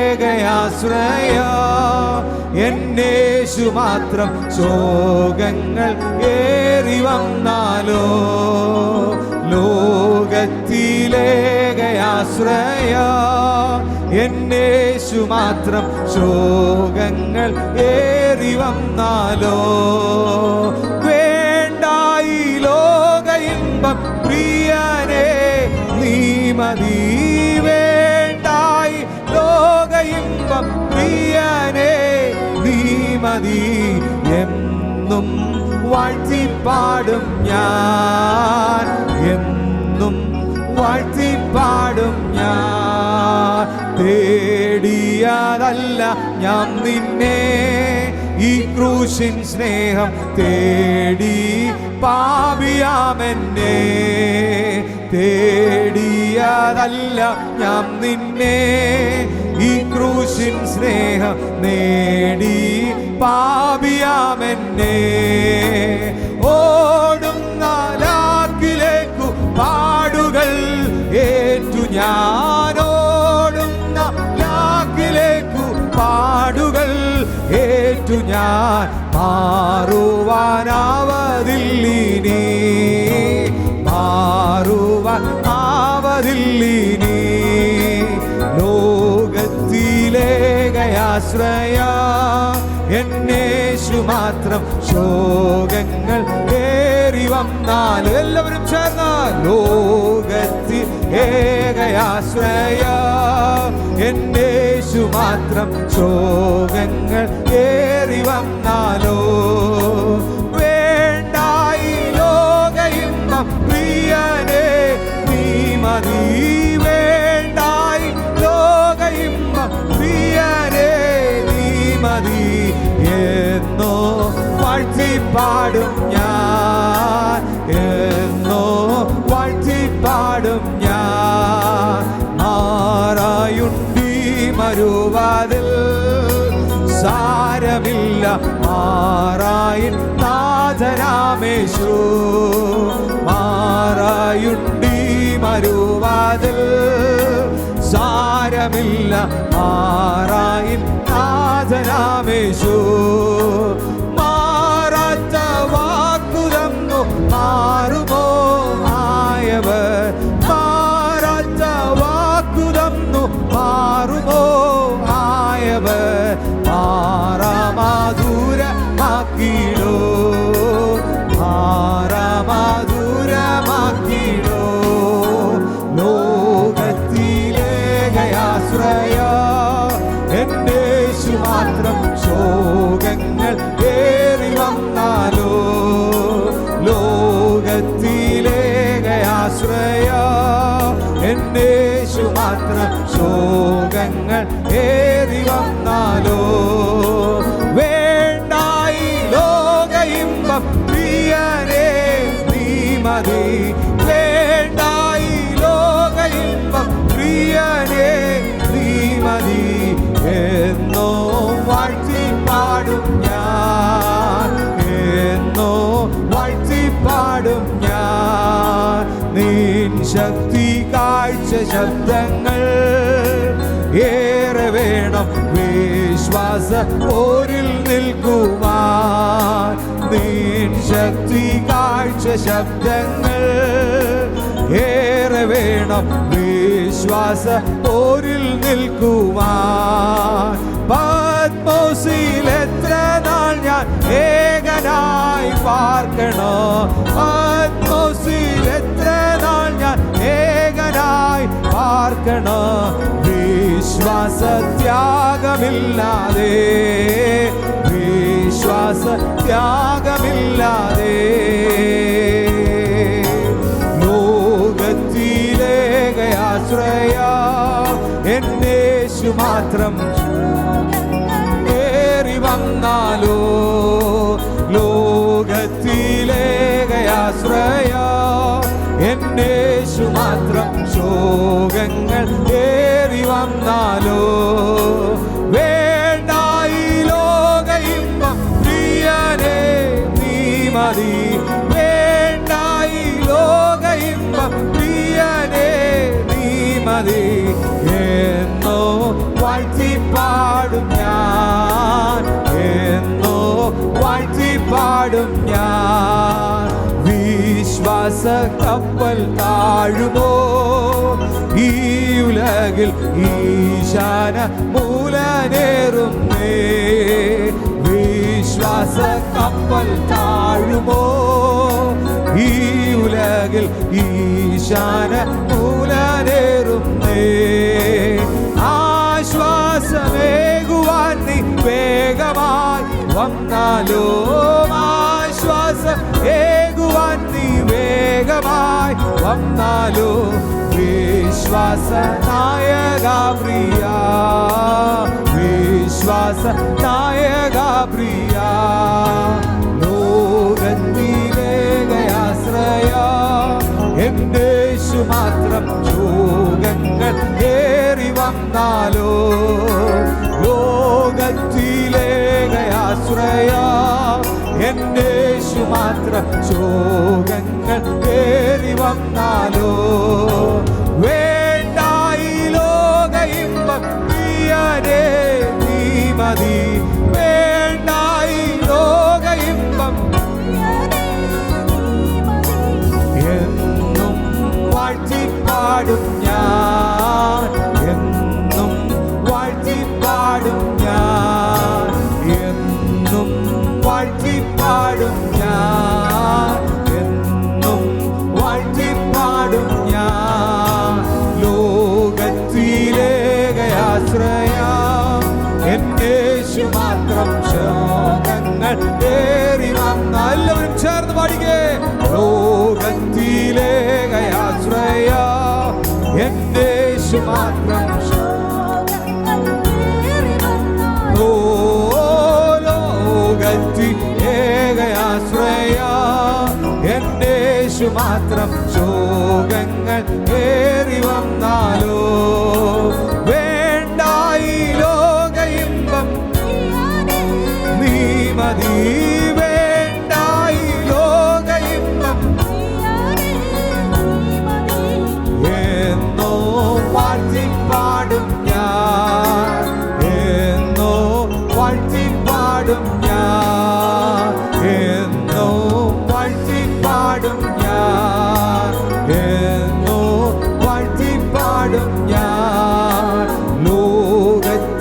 ലോകത്തിലേകയാശ്രയ എന്നേശു മാത്രം, ശോകങ്ങൾ ഏറി വന്നാലോ, ലോകത്തിലേകയാശ്രയ എന്നേശു മാത്രം, ശോകങ്ങൾ ഏറി വന്നാലോ, വേണ്ടായി ലോക ഇമ്പം പ്രിയനേ നീ മതി, വേണ്ടായി ലോക ഇമ്പം പ്രിയനേ നീ മതി, എന്നും വാഴ്ത്തിപ്പാടും ഞാൻ, എന്നും വാഴ്ത്തിപ്പാടും ഞാൻ. തേടിയതല്ല ഞാൻ നിന്നെ, ഈ ക്രൂശിൻ സ്നേഹം തേടി പാപിയാമെന്നെ, തേടിയതല്ല ഞാൻ നിന്നെ, ഈ ക്രൂശിൻ സ്നേഹം നേടി പാപിയാമെന്നെ. ഓടുന്ന ലാക്കിലേക്കു പാടുകൾ ഏറ്റു ഞാൻ, ഓടുന്ന ലാക്കിലേക്കു പാടുകൾ ഏറ്റു ഞാൻ, മാറുവാനാവതില്ലിനി, മാറുവാൻ ആവതില്ലിനി. ലോകത്തിലേകയാശ്രയ എന്നേശു മാത്രം, ശോകങ്ങൾ ഏറി വന്നാൽ എല്ലാവരും ചേർന്ന്, ലോകത്തിൽ ഏകയാശ്രയ എന്നേശു മാത്രം, ശോകങ്ങൾ ഏറി വന്നാലോ, വേണ്ടായി ലോക ഇമ്പം പ്രിയനേ നീ മതി, വേണ്ടായി ലോക ഇമ്പം പ്രിയനേ നീ മതി, എന്നോ വാഴ്ത്തിപ്പാടും ഞാൻ, എന്നോ വാഴ്ത്തിപ്പാടും ഞാൻ. മാറായുണ്ടി മരുവാതിൽ സാരമില്ല, മാറായിൻ നാഥനാമേശു, മാറായുണ്ടി മരുവാതിൽ സാരമില്ല, മാറായിൻ നാഥനാമേശു. മാറാത്ത വാക്കുതന്നു മാറുമോ ആയവർ, മാറാത്ത വാക്കുതന്നു മാറുമോ ആയവർ, മാറാമാധുരമാക്കിടോ, മാറാമാധുരമാക്കിടോ. ലോകത്തിലേകയാശ്രയ എന്നേശു മാത്രം, ശോകങ്ങൾ ഏറി വന്നാലോ, ലോകത്തിലേകയാശ്രയ എന്നേശു മാത്രം, ശോകങ്ങൾ ഏറി വന്നാലോ, വേണ്ടായി ലോക ഇമ്പം പ്രിയനേ നീ മതി, വേണ്ടായി ലോക ഇമ്പം പ്രിയനേ നീ മതി, എന്നോ വാഴ്ത്തിപ്പാടും ഞാൻ, എന്നോ വാഴ്ത്തിപ്പാടും ഞാൻ. നിൻ ശക്തി കാഴ്ച ശബ്ദങ്ങൾ ഏറെ വേണം വിശ്വാസ പോരിൽ നിൽക്കുവാൻ. നിൻ ശക്തി കാഴ്ച ശബ്ദങ്ങൾ ഏറെ വേണം വിശ്വാസ പോരിൽ നിൽക്കുവാൻ. പത്മോസിൽ എത്ര നാൾ ഞാൻ ഏകനായി പാർക്കണോ, പത്മോസിൽ എത്ര നാൾ ഞാൻ ഏകനായി പാർക്കണോ. വിശ്വാസ ത്യാഗമില്ലാതെ, വിശ്വാസ ത്യാഗമില്ലാതെ ലോകത്തിലേകയാശ്രയ എന്നേശു മാത്രം ഏറി വന്നാലോ. ലോകത്തിലേകയാശ്രയ എന്നേശു മാത്രം ശോകങ്ങൾ ഏറി വന്നാലോ. വേണ്ടായി ലോക ഇമ്പം പ്രിയനേ നീ മതി, വേണ്ടായി ലോക ഇമ്പം പ്രിയനേ നീ മതി. എന്നോ വാഴ്ത്തിപ്പാടും ഞാൻ, എന്നോ വാഴ്ത്തിപ്പാടും ഞാൻ. വിശ്വാസ കപ്പൽ താഴുമോ ഈ ഉലകിൽ ഈശാന മൂലനേറുന്നേ. വിശ്വാസ കപ്പൽ താഴുമോ ഈ ഉലകിൽ ഈശാന മൂലനേറുന്നേ. ആശ്വാസമേകുവാൻ നീ വേഗമായി വന്നാലോ, ആശ്വാസം ഏകുവാൻ നീ വേഗമായി വന്നാലോ. വിശ്വാസ നായക പ്രിയ, വിശ്വാസ നായക പ്രിയ. ലോകത്തിലേകയാശ്രയ എന്നേശു മാത്രം ശോകങ്ങൾ ഏറി വന്നാലോ. ലോകത്തിലേകയാശ്രയ എന്നേശു മാത്രം ശോകങ്ങൾ ഏറി വന്നാലോ. വേണ്ടായി ലോക ഇമ്പം പ്രിയനേ നീ മതി, വേണ്ടായി ലോക ഇമ്പം എന്നും വാഴ്ത്തിപ്പാടും ഞാൻ, എന്നും വാഴ്ത്തിപ്പാടും ഞാൻ, എന്നും വാഴ്ത്തിപ്പാടും ഞാൻ, എന്നും വാഴ്ത്തിപ്പാടും ഞാൻ. ലോകത്തിലേകയാശ്രയ എന്നേശു മാത്രം ശോകങ്ങൾ ഏറി വന്ന എല്ലാവരും ചേർന്ന് പാടിക്കേ. ലോകത്തിലേകയാശ്രയ എന്നേശു മാത്രം ലോകത്തിലേകയാശ്രയ എന്നേശു മാത്രം ശോകങ്ങൾ ഏറി വന്നാലോ. വേണ്ടായി ലോക ഇമ്പം നീ മതി, വേണ്ടായി ലോക ഇമ്പം എന്നോ വാഴ്ത്തിപ്പാടും ഞാൻ, എന്നോ വാഴ്ത്തിപ്പാടും ഞാൻ, എന്നോ വാഴ്ത്തിപ്പാടും ഞാൻ, എന്നോ വാഴ്ത്തിപ്പാടും ഞാൻ. ലോകത്തിലേകയാശ്രയ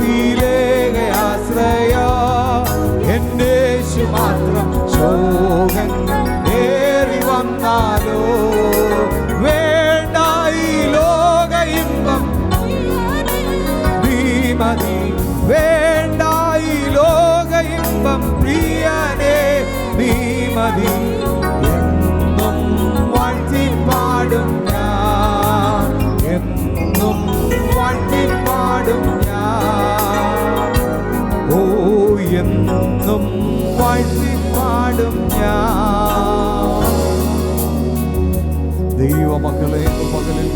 എന്നേശു മാത്രം ശോകങ്ങൾ ഏറി വന്നാലോ. വേണ്ടായി ലോക ഇമ്പം നീ മതി, വേണ്ടായി ലോക ഇമ്പം പ്രിയനേ നീ മതി. എന്നും വാഴ്ത്തിപ്പാടും ഞാൻ, എന്നും വാഴ്ത്തിപ്പാടും ഞാൻ. ഓ എന്നും വാഴ്ത്തിപ്പാടും ഞാൻ. ദൈവമക്കളെ, ഇന്ന് പകലിൽ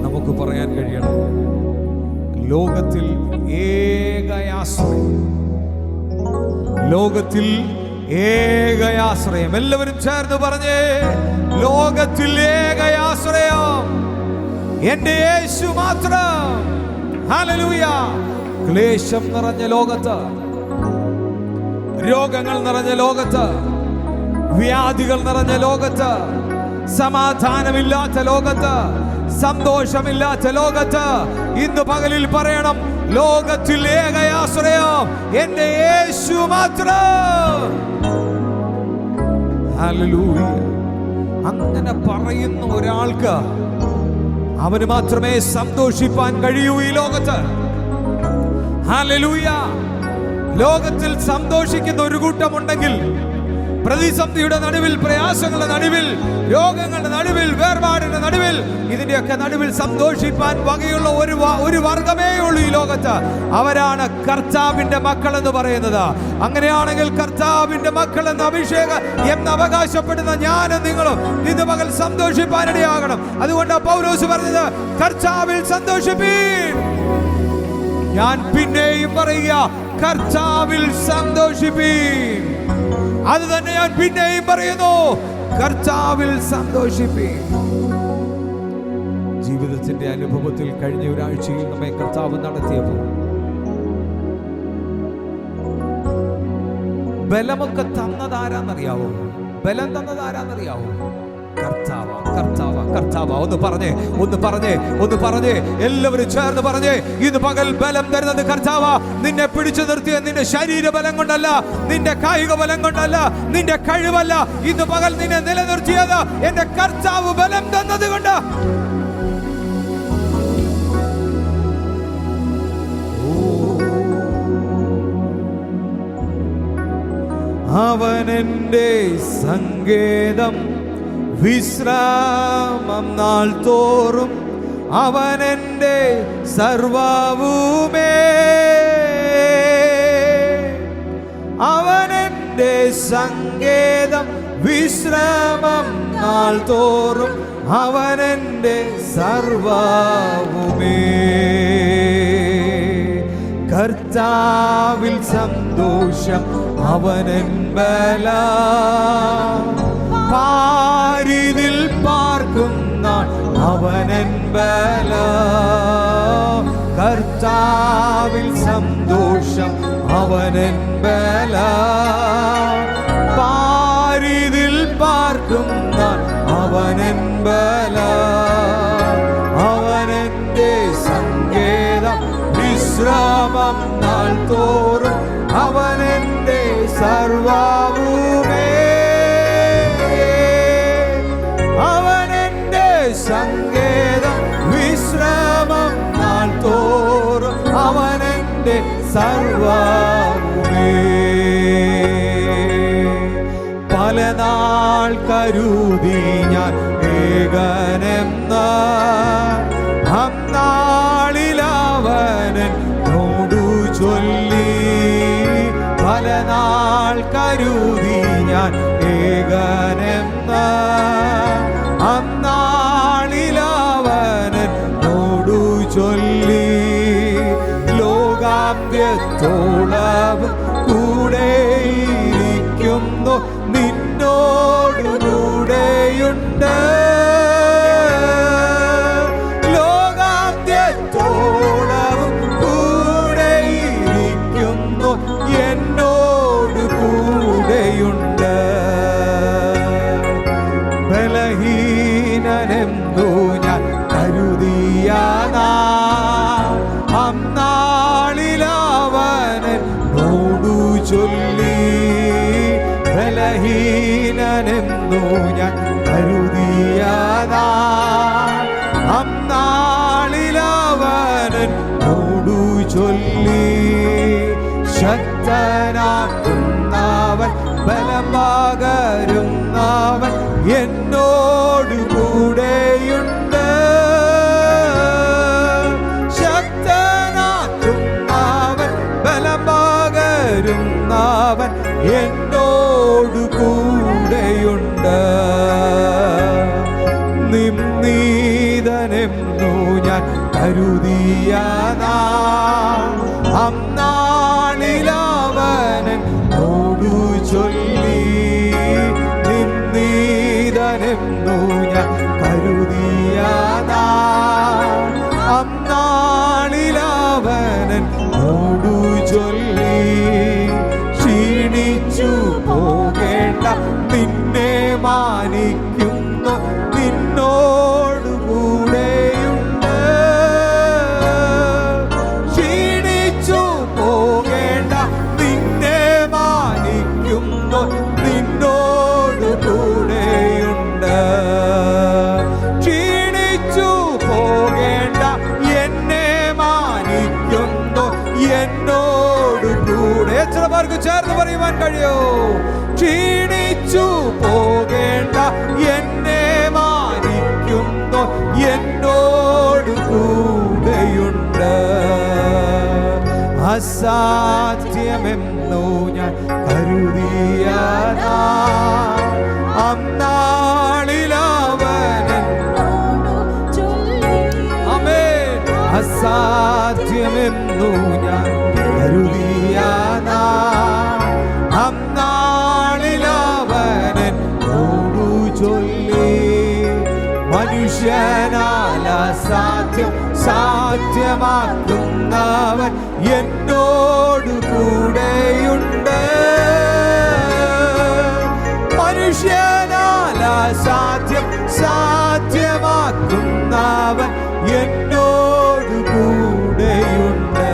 നമുക്ക് പറയാൻ കഴിയണം, ലോകത്തിൽ ഏകയാശ്രയം, ലോകത്തിൽ ഏകയാശ്രയം. എല്ലാവരും ചേർന്ന് പറഞ്ഞേ, ലോകത്തിൽ ഏകയാശ്രയം. എന്റെ യേശു മാത്രം. ഹല്ലേലൂയ. ക്ലേശം നിറഞ്ഞ ലോകത്ത്, രോഗങ്ങൾ നിറഞ്ഞ ലോകത്ത്, വ്യാധികൾ നിറഞ്ഞ ലോകത്ത്, സമാധാനമില്ലാത്ത ലോകത്ത്, സന്തോഷമില്ലാത്ത ലോകത്ത് ഇന്ന് പകലിൽ പറയണം, ലോകത്തിൽ ഏകയാശ്രയം എന്റെ യേശു മാത്രം. ഹല്ലേലൂയ. അങ്ങനെ പറയുന്ന ഒരാൾക്ക് അവന് മാത്രമേ സന്തോഷിപ്പാൻ കഴിയൂ ഈ ലോകത്ത്. ഹല്ലേലൂയ. ലോകത്തിൽ സന്തോഷിക്കുന്ന ഒരു കൂട്ടമുണ്ടെങ്കിൽ, പ്രതിസന്ധിയുടെ നടുവിൽ, പ്രയാസങ്ങളുടെ നടുവിൽ, രോഗങ്ങളുടെ നടുവിൽ, വേർപാടിന്റെ നടുവിൽ, ഇതിന്റെയൊക്കെ നടുവിൽ സന്തോഷിപ്പാൻ വകയുള്ള ഒരു വർഗമേ ഉള്ളൂ ഈ ലോകത്ത്. അവരാണ് കർത്താവിന്റെ മക്കൾ എന്ന് പറയുന്നത്. അങ്ങനെയാണെങ്കിൽ കർത്താവിന്റെ മക്കൾ എന്ന അഭിഷേകം എന്ന് അവകാശപ്പെടുന്ന ഞാനും നിങ്ങളും ഇന്ന് പകൽ സന്തോഷിപ്പാനിടയാകണം. അതുകൊണ്ട് പൗലോസ് പറഞ്ഞത്, കർത്താവിൽ സന്തോഷിപ്പീൻ. ഞാൻ പിന്നെയും പറയുക, കർത്താവിൽ സന്തോഷിപ്പീൻ. അത് തന്നെ ഞാൻ പിന്നെയും പറയുന്നു, കർത്താവിൽ സന്തോഷിപ്പീൻ. ജീവിതത്തിന്റെ അനുഭവത്തിൽ കഴിഞ്ഞ ഒരാഴ്ചയിൽ നമ്മെ കർത്താവ് നടത്തിയപ്പോൾ ബലമൊക്കെ തന്നതാരാന്നറിയാവോ? ബലം തന്നതാരാന്നറിയാവോ? കർത്താവ്, കർത്താവ്, കർത്താവ്. ഒന്ന് പറഞ്ഞേ എല്ലാവരും ചേർന്ന് പറഞ്ഞേ, ഇന്ന് പകൽ ബലം തരുന്നത് കർത്താവ്. നിന്നെ പിടിച്ചു നിർത്തിയ നിന്റെ ശരീര ബലം കൊണ്ടല്ല, നിന്റെ കായിക ബലം കൊണ്ടല്ല, നിന്റെ കഴിവല്ല. ഇന്ന് പകൽ നിന്നെ നിലനിർത്തിയത് എന്റെ കർത്താവ് ബലം തന്നത് കൊണ്ട്. അവനെന്റെ സങ്കേതം, വിശ്രാമം നാൾ തോറും, അവനെന്റെ സർവ്വവുമേ. അവനെന്റെ സങ്കേതം, വിശ്രാമം നാൾ തോറും, അവനെന്റെ സർവ്വവുമേ. കർത്താവിൽ സന്തോഷം അവനൻ ബലം, പാരിതിൽ പാർക്കുന്ന അവനൻ ബലം. കർത്താവിൽ സന്തോഷം അവനൻ ബലം, പാരിതിൽ പാർക്കുന്ന അവനൻ ബലം. അവനെന്റെ സങ്കേതം, വിശ്രാമം നാൾ തോറും, അവനെന്റെ സർവ്വവുമേ. അവനെന്റെ സങ്കേതം, വിശ്രാമം നാൾ തോറും, അവനെന്റെ സർവ്വവുമേ. പല നാൾ കരുതി ഞാൻ ഏകനെന്ന്, അന്നാളിലവനോടു ചൊല്ലി. പല നാൾ കരുതി ഞാൻ ഏകനെന്ന്, അന്നാളിലവനോടു ചൊല്ലി. ലോകാന്ത്യത്തോളം കൂടെയിരിക്കുന്നു, നിന്നോടു കൂടെയുണ്ട്. ലോകാന്ത്യത്തോളം കൂടെയിരിക്കുന്നു, എന്നോട് കൂടെയുണ്ട്. ബലഹീനനെന്നു ഞാൻ കരുതിയ അന്നാളിലവനോടു ചൊല്ലി. ബലഹീനനെന്നു ഞാൻ കരുതിയ അന്നാളിലവനോടു ചൊല്ലി. ശക്തനാക്കുന്നവൻ, ബലം പകരുന്നവൻ എന്നോടു കൂടെയുണ്ട്. ശക്തനാക്കുന്നവൻ, ബലം പകരുന്നവൻ എന്നോടു കൂടെയുണ്ട്. നിംനീതനെന്നു ഞാൻ കരുതിയ അന്നാളിലവനോടു ചൊല്ലി. നിംനീതനെന്നു ഞാൻ കരുതിയ മാനിക്കുന്നു, നിന്നോടു കൂടെയുണ്ട്. ക്ഷീണിച്ചു പോകേണ്ട, നിന്നെ മാനിക്കുന്നു, നിന്നോടു കൂടെയുണ്ട്. ക്ഷീണിച്ചു പോകേണ്ട, എന്നെ മാനിക്കുന്നു, എന്നോടു കൂടെ. എത്ര പേർക്ക് ചേർന്ന് പറയുവാൻ കഴിയോ? ക്ഷീണിച്ചു പോകേണ്ട, എന്നെ മാനിക്കുന്നു, എന്നോടു കൂടെയുണ്ട്. അസാധ്യമെന്നു ഞാൻ കരുതിയതാ, അന്നാളിലവൻ അസാധ്യമെന്നു ഞാൻ കരുതിയതാ, അന്നാളിലവനോടു ചൊല്ലി. മനുഷ്യനാൽ അസാധ്യം സാധ്യമാക്കുന്നവൻ എന്നോടു കൂടെയുണ്ട്. മനുഷ്യനാൽ അസാധ്യം സാധ്യമാക്കുന്നവൻ എന്നോടു കൂടെയുണ്ട്.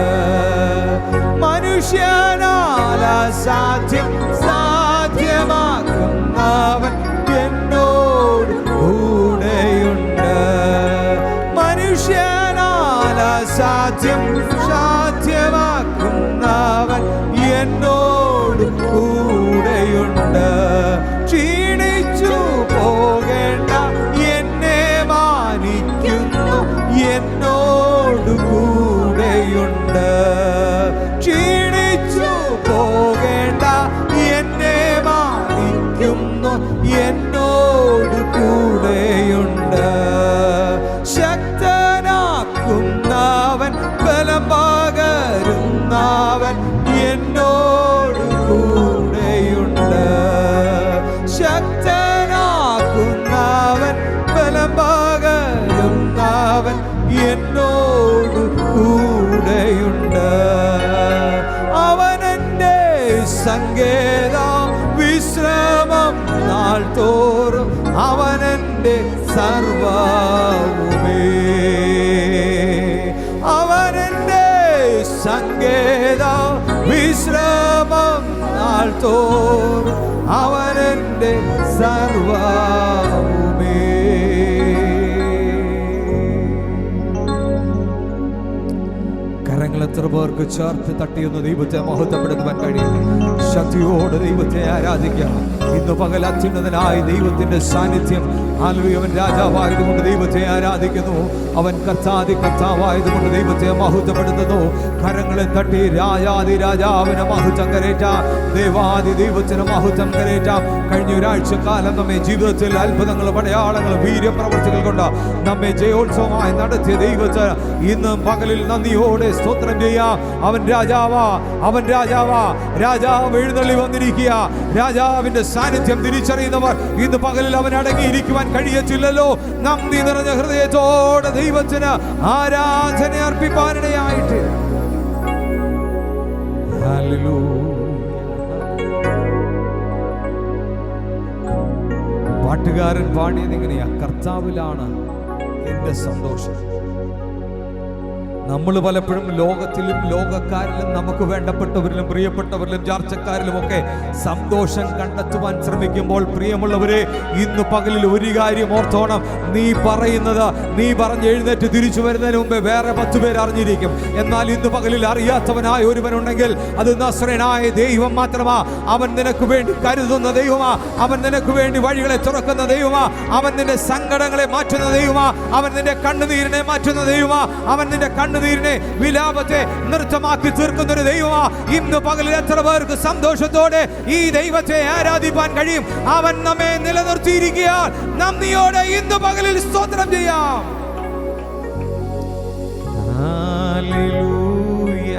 മനുഷ്യനാൽ അസാധ്യം സാധ്യമാക്കുന്നവൻ എന്നോട് കൂടെയുണ്ട്. മനുഷ്യനാൽ അസാധ്യം സാധ്യമാക്കുന്നവൻ എന്നോട് കൂടെയുണ്ട്. ക്ഷീണിച്ചു പോകേണ്ട, എന്നെ മാനിക്കുന്നു, എന്നോട് കൂടെയുണ്ട്. ക്ഷീണിച്ചു പോകേണ്ട, എന്നെ മാനിക്കുന്നു, എന്നോട് കൂടെയുണ്ട്. ശക്തനാക്കുന്നവൻ, ബലം പകരുന്നവൻ എന്നോട് കൂടെയുണ്ട്. ശക്തനാക്കുന്നവൻ, ബലം പകരുന്നവൻ എന്നോട് കൂടെയുണ്ട്. അവനെന്റെ സങ്കേതം, വിശ്രമം നാൾ തോറും അവനെന്റെ സർവ്വവുമേ. അവനെന്റെ സങ്കേതം, വിശ്രമം നാൾ തോറും അവനെന്റെ സർവ്വവുമേ. കരങ്ങൾ എത്ര പേർക്ക് ചേർത്ത് തട്ടിയൊന്ന് ദൈവത്തെ മഹത്വപ്പെടുത്തുവാൻ കഴിയും? ശക്തിയോടെ ദൈവത്തെ ആരാധിക്കാം. ഇന്ന് പകൽ അത്യുന്നതനായ ദൈവത്തിന്റെ സാന്നിധ്യം. ഹല്ലേലൂയ. അവൻ രാജാവായതുകൊണ്ട് ദൈവത്തെ ആരാധിക്കുന്നു. അവൻ കർത്താവായതുകൊണ്ട് ദൈവത്തെ മഹത്വപ്പെടുത്തുന്നു. കരങ്ങളെ തട്ടി രാജാതി രാജാവിനെ മഹത്വം കരേറ്റാം, ദേവാദി ദൈവത്തിന് മഹത്വം കരേറ്റാം. കഴിഞ്ഞ ഒരാഴ്ച കാലം നമ്മെ ജീവിതത്തിൽ അത്ഭുതങ്ങളും അടയാളങ്ങളും വീര്യപ്രവൃത്തികൾ കൊണ്ട് നമ്മെ ജയോത്സവമായി നടത്തിയ ദൈവത്തിന് ഇന്നും പകലിൽ നന്ദിയോടെ സ്തോത്രം ചെയ്യാം. അവൻ രാജാവാ, അവൻ രാജാവാ. രാജാവ് എഴുന്നള്ളി വന്നിരിക്കുക. രാജാവിന്റെ സാന്നിധ്യം തിരിച്ചറിയുന്നവർ ഇന്ന് പകലിൽ അവൻ അടങ്ങിയിരിക്കുവാൻ കഴിയത്തില്ലല്ലോ. നന്ദി നിറഞ്ഞ ഹൃദയത്തോടെ ദൈവത്തിന് ആരാധന അർപ്പിക്കാനിടയായിട്ട്. പാട്ടുകാരൻ പാടിയത് ഇങ്ങനെയാ: കർത്താവിലാണ് എന്റെ സന്തോഷം. നമ്മൾ പലപ്പോഴും ലോകത്തിലും ലോകക്കാരിലും നമുക്ക് വേണ്ടപ്പെട്ടവരിലും പ്രിയപ്പെട്ടവരിലും ചാർച്ചക്കാരിലും ഒക്കെ സന്തോഷം കണ്ടെത്തുവാൻ ശ്രമിക്കുമ്പോൾ, പ്രിയമുള്ളവരെ, ഇന്ന് പകലിൽ ഒരു കാര്യം ഓർത്തോണം. നീ പറയുന്നത് നീ പറഞ്ഞ് എഴുന്നേറ്റ് തിരിച്ചു വരുന്നതിന് മുമ്പേ വേറെ 10 പേർ അറിഞ്ഞിരിക്കും. എന്നാൽ ഇന്ന് പകലിൽ അറിയാത്തവനായ ഒരുവനുണ്ടെങ്കിൽ അത് നസ്രയനായ ദൈവം മാത്രമാ. അവൻ നിനക്ക് വേണ്ടി കരുതുന്ന ദൈവമാ. അവൻ നിനക്ക് വേണ്ടി വഴികളെ തുറക്കുന്ന ദൈവമാ. അവൻ നിന്റെ സങ്കടങ്ങളെ മാറ്റുന്ന ദൈവമാ. അവൻ നിന്റെ കണ്ണുനീരിനെ മാറ്റുന്ന ദൈവമാ. അവൻ നിന്റെ കണ്ണുനീരിനെ, വിലാപത്തെ നൃത്തമാക്കി തീർക്കുന്ന ഒരു ദൈവമാ. ഇന്ന് പകലിൽ എത്ര പേർക്ക് സന്തോഷത്തോടെ ഈ ദൈവത്തെ ആരാധിക്കാൻ കഴിയും? അവൻ നമ്മെ നിലനിർത്തിയിരിക്കുകയാൽ നന്ദിയോടെ ഇന്ന് പകലിൽ സ്തോത്രം ചെയ്യാം. ഹല്ലേലൂയ.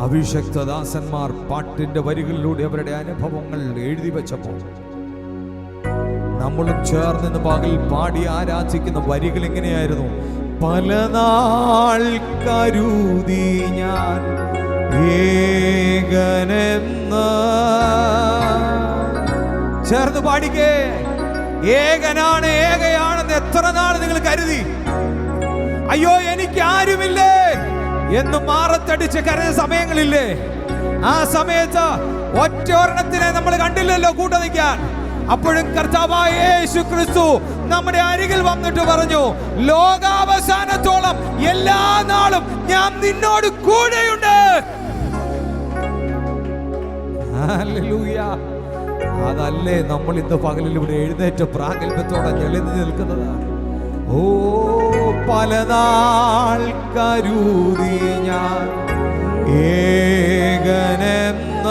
അഭിഷക്തദാസന്മാർ പാട്ടിന്റെ വരികളിലൂടെ അവരുടെ അനുഭവങ്ങൾ എഴുതി വെച്ചപ്പോൾ നമ്മളും ചേർന്ന് പകൽ പാടി ആരാധിക്കുന്ന വരികൾ എങ്ങനെയായിരുന്നു? പല നാൾ കരുതി ഞാൻ ഏകനെന്ന് ചേർന്ന് പാടിക്കേ. ഏകനാണ്, ഏകയാണെന്ന് എത്ര നാൾ നിങ്ങൾ കരുതി? അയ്യോ എനിക്ക് ആരുമില്ലേ എന്ന് മാറത്തടിച്ച് കരഞ്ഞ സമയങ്ങളില്ലേ? ആ സമയത്ത് ഒറ്റൊരെണ്ണത്തിനെ നമ്മൾ കണ്ടില്ലല്ലോ കൂട്ട നിൽക്കാൻ. അപ്പോഴും കർത്താവായ യേശു ക്രിസ്തു നമ്മുടെ അരികിൽ വന്നിട്ട് പറഞ്ഞു, ലോകാവസാനത്തോളം എല്ലാ നാളും ഞാൻ നിന്നോട് കൂടെയുണ്ട്. ഹല്ലേലൂയ. അതല്ലേ നമ്മൾ ഇന്ന് പകലിൽ ഇവിടെ എഴുന്നേറ്റ് പ്രാഗൽഭ്യത്തോടെ ഞെളിഞ്ഞു നിൽക്കുന്നതാണ്. ഓ പല നാൾ കരുതി ഞാൻ ഏകനെന്ന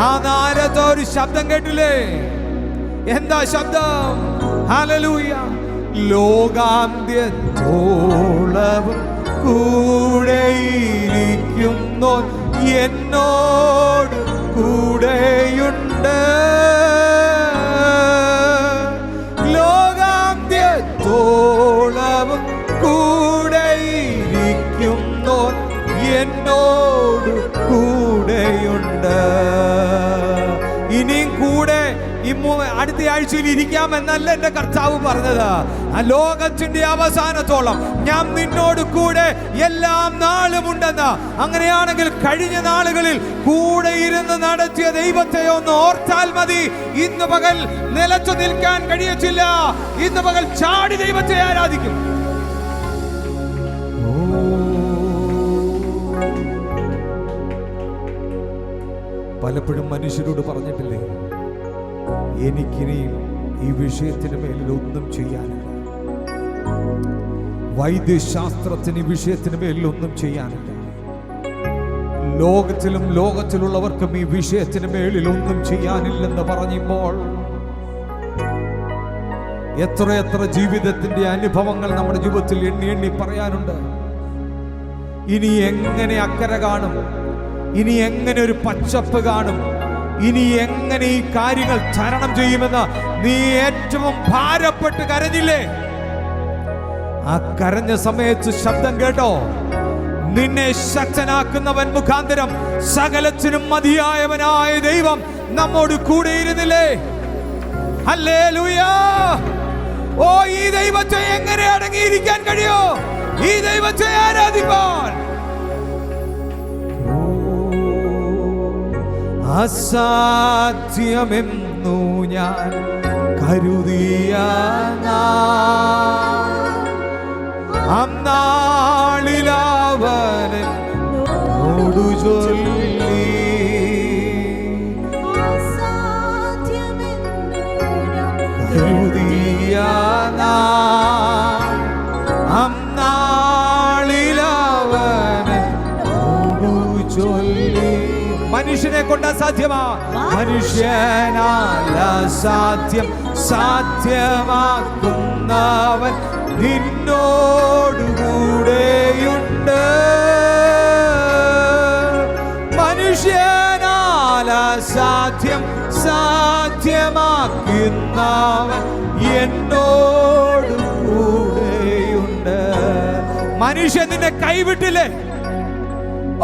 ആ നേരത്തെ ഒരു ശബ്ദം കേട്ടില്ലേ? എന്താ ശബ്ദം? ഹല്ലേലൂയ. ലോകാന്ത്യത്തോളവും കൂടെയിരിക്കുന്നോ എന്നോട് കൂടെയുണ്ട്. ലോകാന്ത്യത്തോളവും കൂടെയിരിക്കുന്നോ എന്നോട് കൂടെയുണ്ട്. ഇനിയും കൂടെ അടുത്ത ആഴ്ചയിൽ ഇരിക്കാമെന്നല്ല എന്റെ കർത്താവ് പറഞ്ഞത്. ആ ലോകത്തിന്റെ അവസാനത്തോളം ഞാൻ നിന്നോട് കൂടെ എല്ലാം നാളും ഉണ്ടെന്ന്. അങ്ങനെയാണെങ്കിൽ കഴിഞ്ഞ നാളുകളിൽ കൂടെ ഇരുന്ന് നടത്തിയ ദൈവത്തെ ഒന്ന് ഓർത്താൽ മതി. ഇന്ന് പകൽ നിലച്ചു നിൽക്കാൻ കഴിയത്തില്ല. ഇന്ന് പകൽ ചാടി ദൈവത്തെ ആരാധിക്കും. പലപ്പോഴും മനുഷ്യരോട് പറഞ്ഞിട്ടില്ലേ, എനിക്കിനിയും ഈ വിഷയത്തിന് മേലിൽ ഒന്നും ചെയ്യാനില്ല, വൈദ്യശാസ്ത്രത്തിന് ഈ വിഷയത്തിന് മേലിൽ ഒന്നും ചെയ്യാനില്ല, ലോകത്തിലും ലോകത്തിലുള്ളവർക്കും ഈ വിഷയത്തിന് മേലിൽ ഒന്നും ചെയ്യാനില്ലെന്ന് പറയുമ്പോൾ എത്രയെത്ര ജീവിതത്തിന്റെ അനുഭവങ്ങൾ നമ്മുടെ ജീവിതത്തിൽ എണ്ണി എണ്ണി പറയാനുണ്ട്. ഇനി എങ്ങനെ അക്കരെ കാണും? ഇനി എങ്ങനെ ഒരു പച്ചപ്പ് കാണും? ഇനി എങ്ങനെ ഈ കാര്യങ്ങൾ തരണം ചെയ്യുമെന്ന് നീ ഏറ്റവും ഭാരപ്പെട്ട് കരഞ്ഞില്ലേ? ആ കരഞ്ഞ സമയത്ത് ശബ്ദം കേട്ടോ? നിന്നെ ശക്തനാക്കുന്നവൻ മുഖാന്തരം സകലത്തിനും മതിയായവനായ ദൈവം നമ്മോട് കൂടെ ഇരുന്നില്ലേ? ഹല്ലേലൂയ. ഓ ഈ ദൈവത്തെ എങ്ങനെ അടങ്ങിയിരിക്കാൻ കഴിയോ? ഈ ദൈവത്തെ ആരാധിപ്പാൻ അസാധ്യമെന്നു ഞാൻ കരുതിയ അന്നാളിലവനോടു ചൊല്ലി കരുതിയ അന്നാളിലവനോടു ചൊല്ലി. മനുഷ്യനെ കൊണ്ട് അസാധ്യമാ, മനുഷ്യനാൽ അസാധ്യം സാധ്യമാക്കുന്നവൻ നിന്നോടുകൂടെയുണ്ട്. മനുഷ്യനാൽ അസാധ്യം സാധ്യമാക്കുന്നവൻ എന്നോട് കൂടെയുണ്ട്. മനുഷ്യൻ നിന്നെ കൈവിട്ടില്ലേ?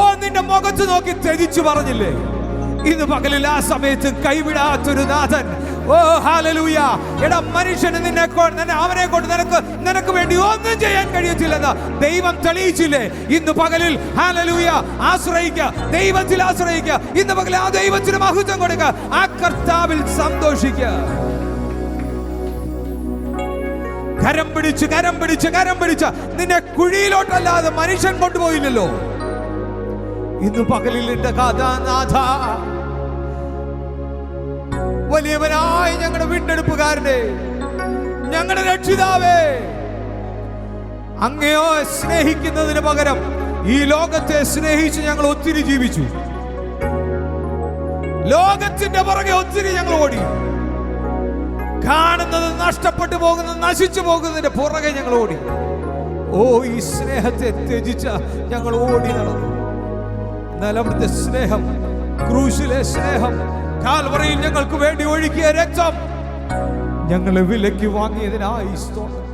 ഓ നിന്റെ മുഖത്ത് നോക്കി ത്യജിച്ചു പറഞ്ഞില്ലേ? ഇന്ന് പകലിൽ ആ സമയത്ത് കൈവിടാത്തൊരു നാഥൻ. ഓ ഹല്ലേലൂയ. എടാ മനുഷ്യന് അവനെ കൊണ്ട് നിനക്ക് വേണ്ടി ഒന്നും ചെയ്യാൻ കഴിയത്തില്ലെന്ന് ദൈവം തെളിയിച്ചില്ലേ? ഇന്ന് പകലിൽ ഹല്ലേലൂയ ആശ്രയിക്കുക, ദൈവത്തിൽ ആശ്രയിക്കുക. ഇന്ന് പകലിൽ ആ ദൈവത്തിന് മഹത്വം കൊടുക്കുക, ആ കർത്താവിൽ സന്തോഷിക്കുക. കരം പിടിച്ച് നിന്നെ കുഴിയിലോട്ടല്ലാതെ മനുഷ്യൻ കൊണ്ടുപോയില്ലല്ലോ. ഇന്ന് പകലിൽ എന്റെ കഥാനാഥ, വലിയവനായ ഞങ്ങളുടെ വീണ്ടെടുപ്പുകാരനെ, ഞങ്ങളുടെ രക്ഷിതാവേ, അങ്ങയോ സ്നേഹിക്കുന്നതിന് പകരം ഈ ലോകത്തെ സ്നേഹിച്ച് ഞങ്ങൾ ഒത്തിരി ജീവിച്ചു. ലോകത്തിന്റെ പുറകെ ഒത്തിരി ഞങ്ങൾ ഓടി. കാണുന്നത് നഷ്ടപ്പെട്ടു പോകുന്നത്, നശിച്ചു പോകുന്നതിന്റെ പുറകെ ഞങ്ങൾ ഓടി. ഓ ഈ സ്നേഹത്തെ ത്യജിച്ച ഞങ്ങൾ ഓടി നടന്നു. എന്നാൽ അവിടുത്തെ സ്നേഹം, ക്രൂശിലെ സ്നേഹം, കാൽവറിയിൽ ഞങ്ങൾക്ക് വേണ്ടി ഒഴുകിയ രക്തം, ഞങ്ങളെ വിലയ്ക്ക് വാങ്ങിയതിനായി സ്തോത്രം.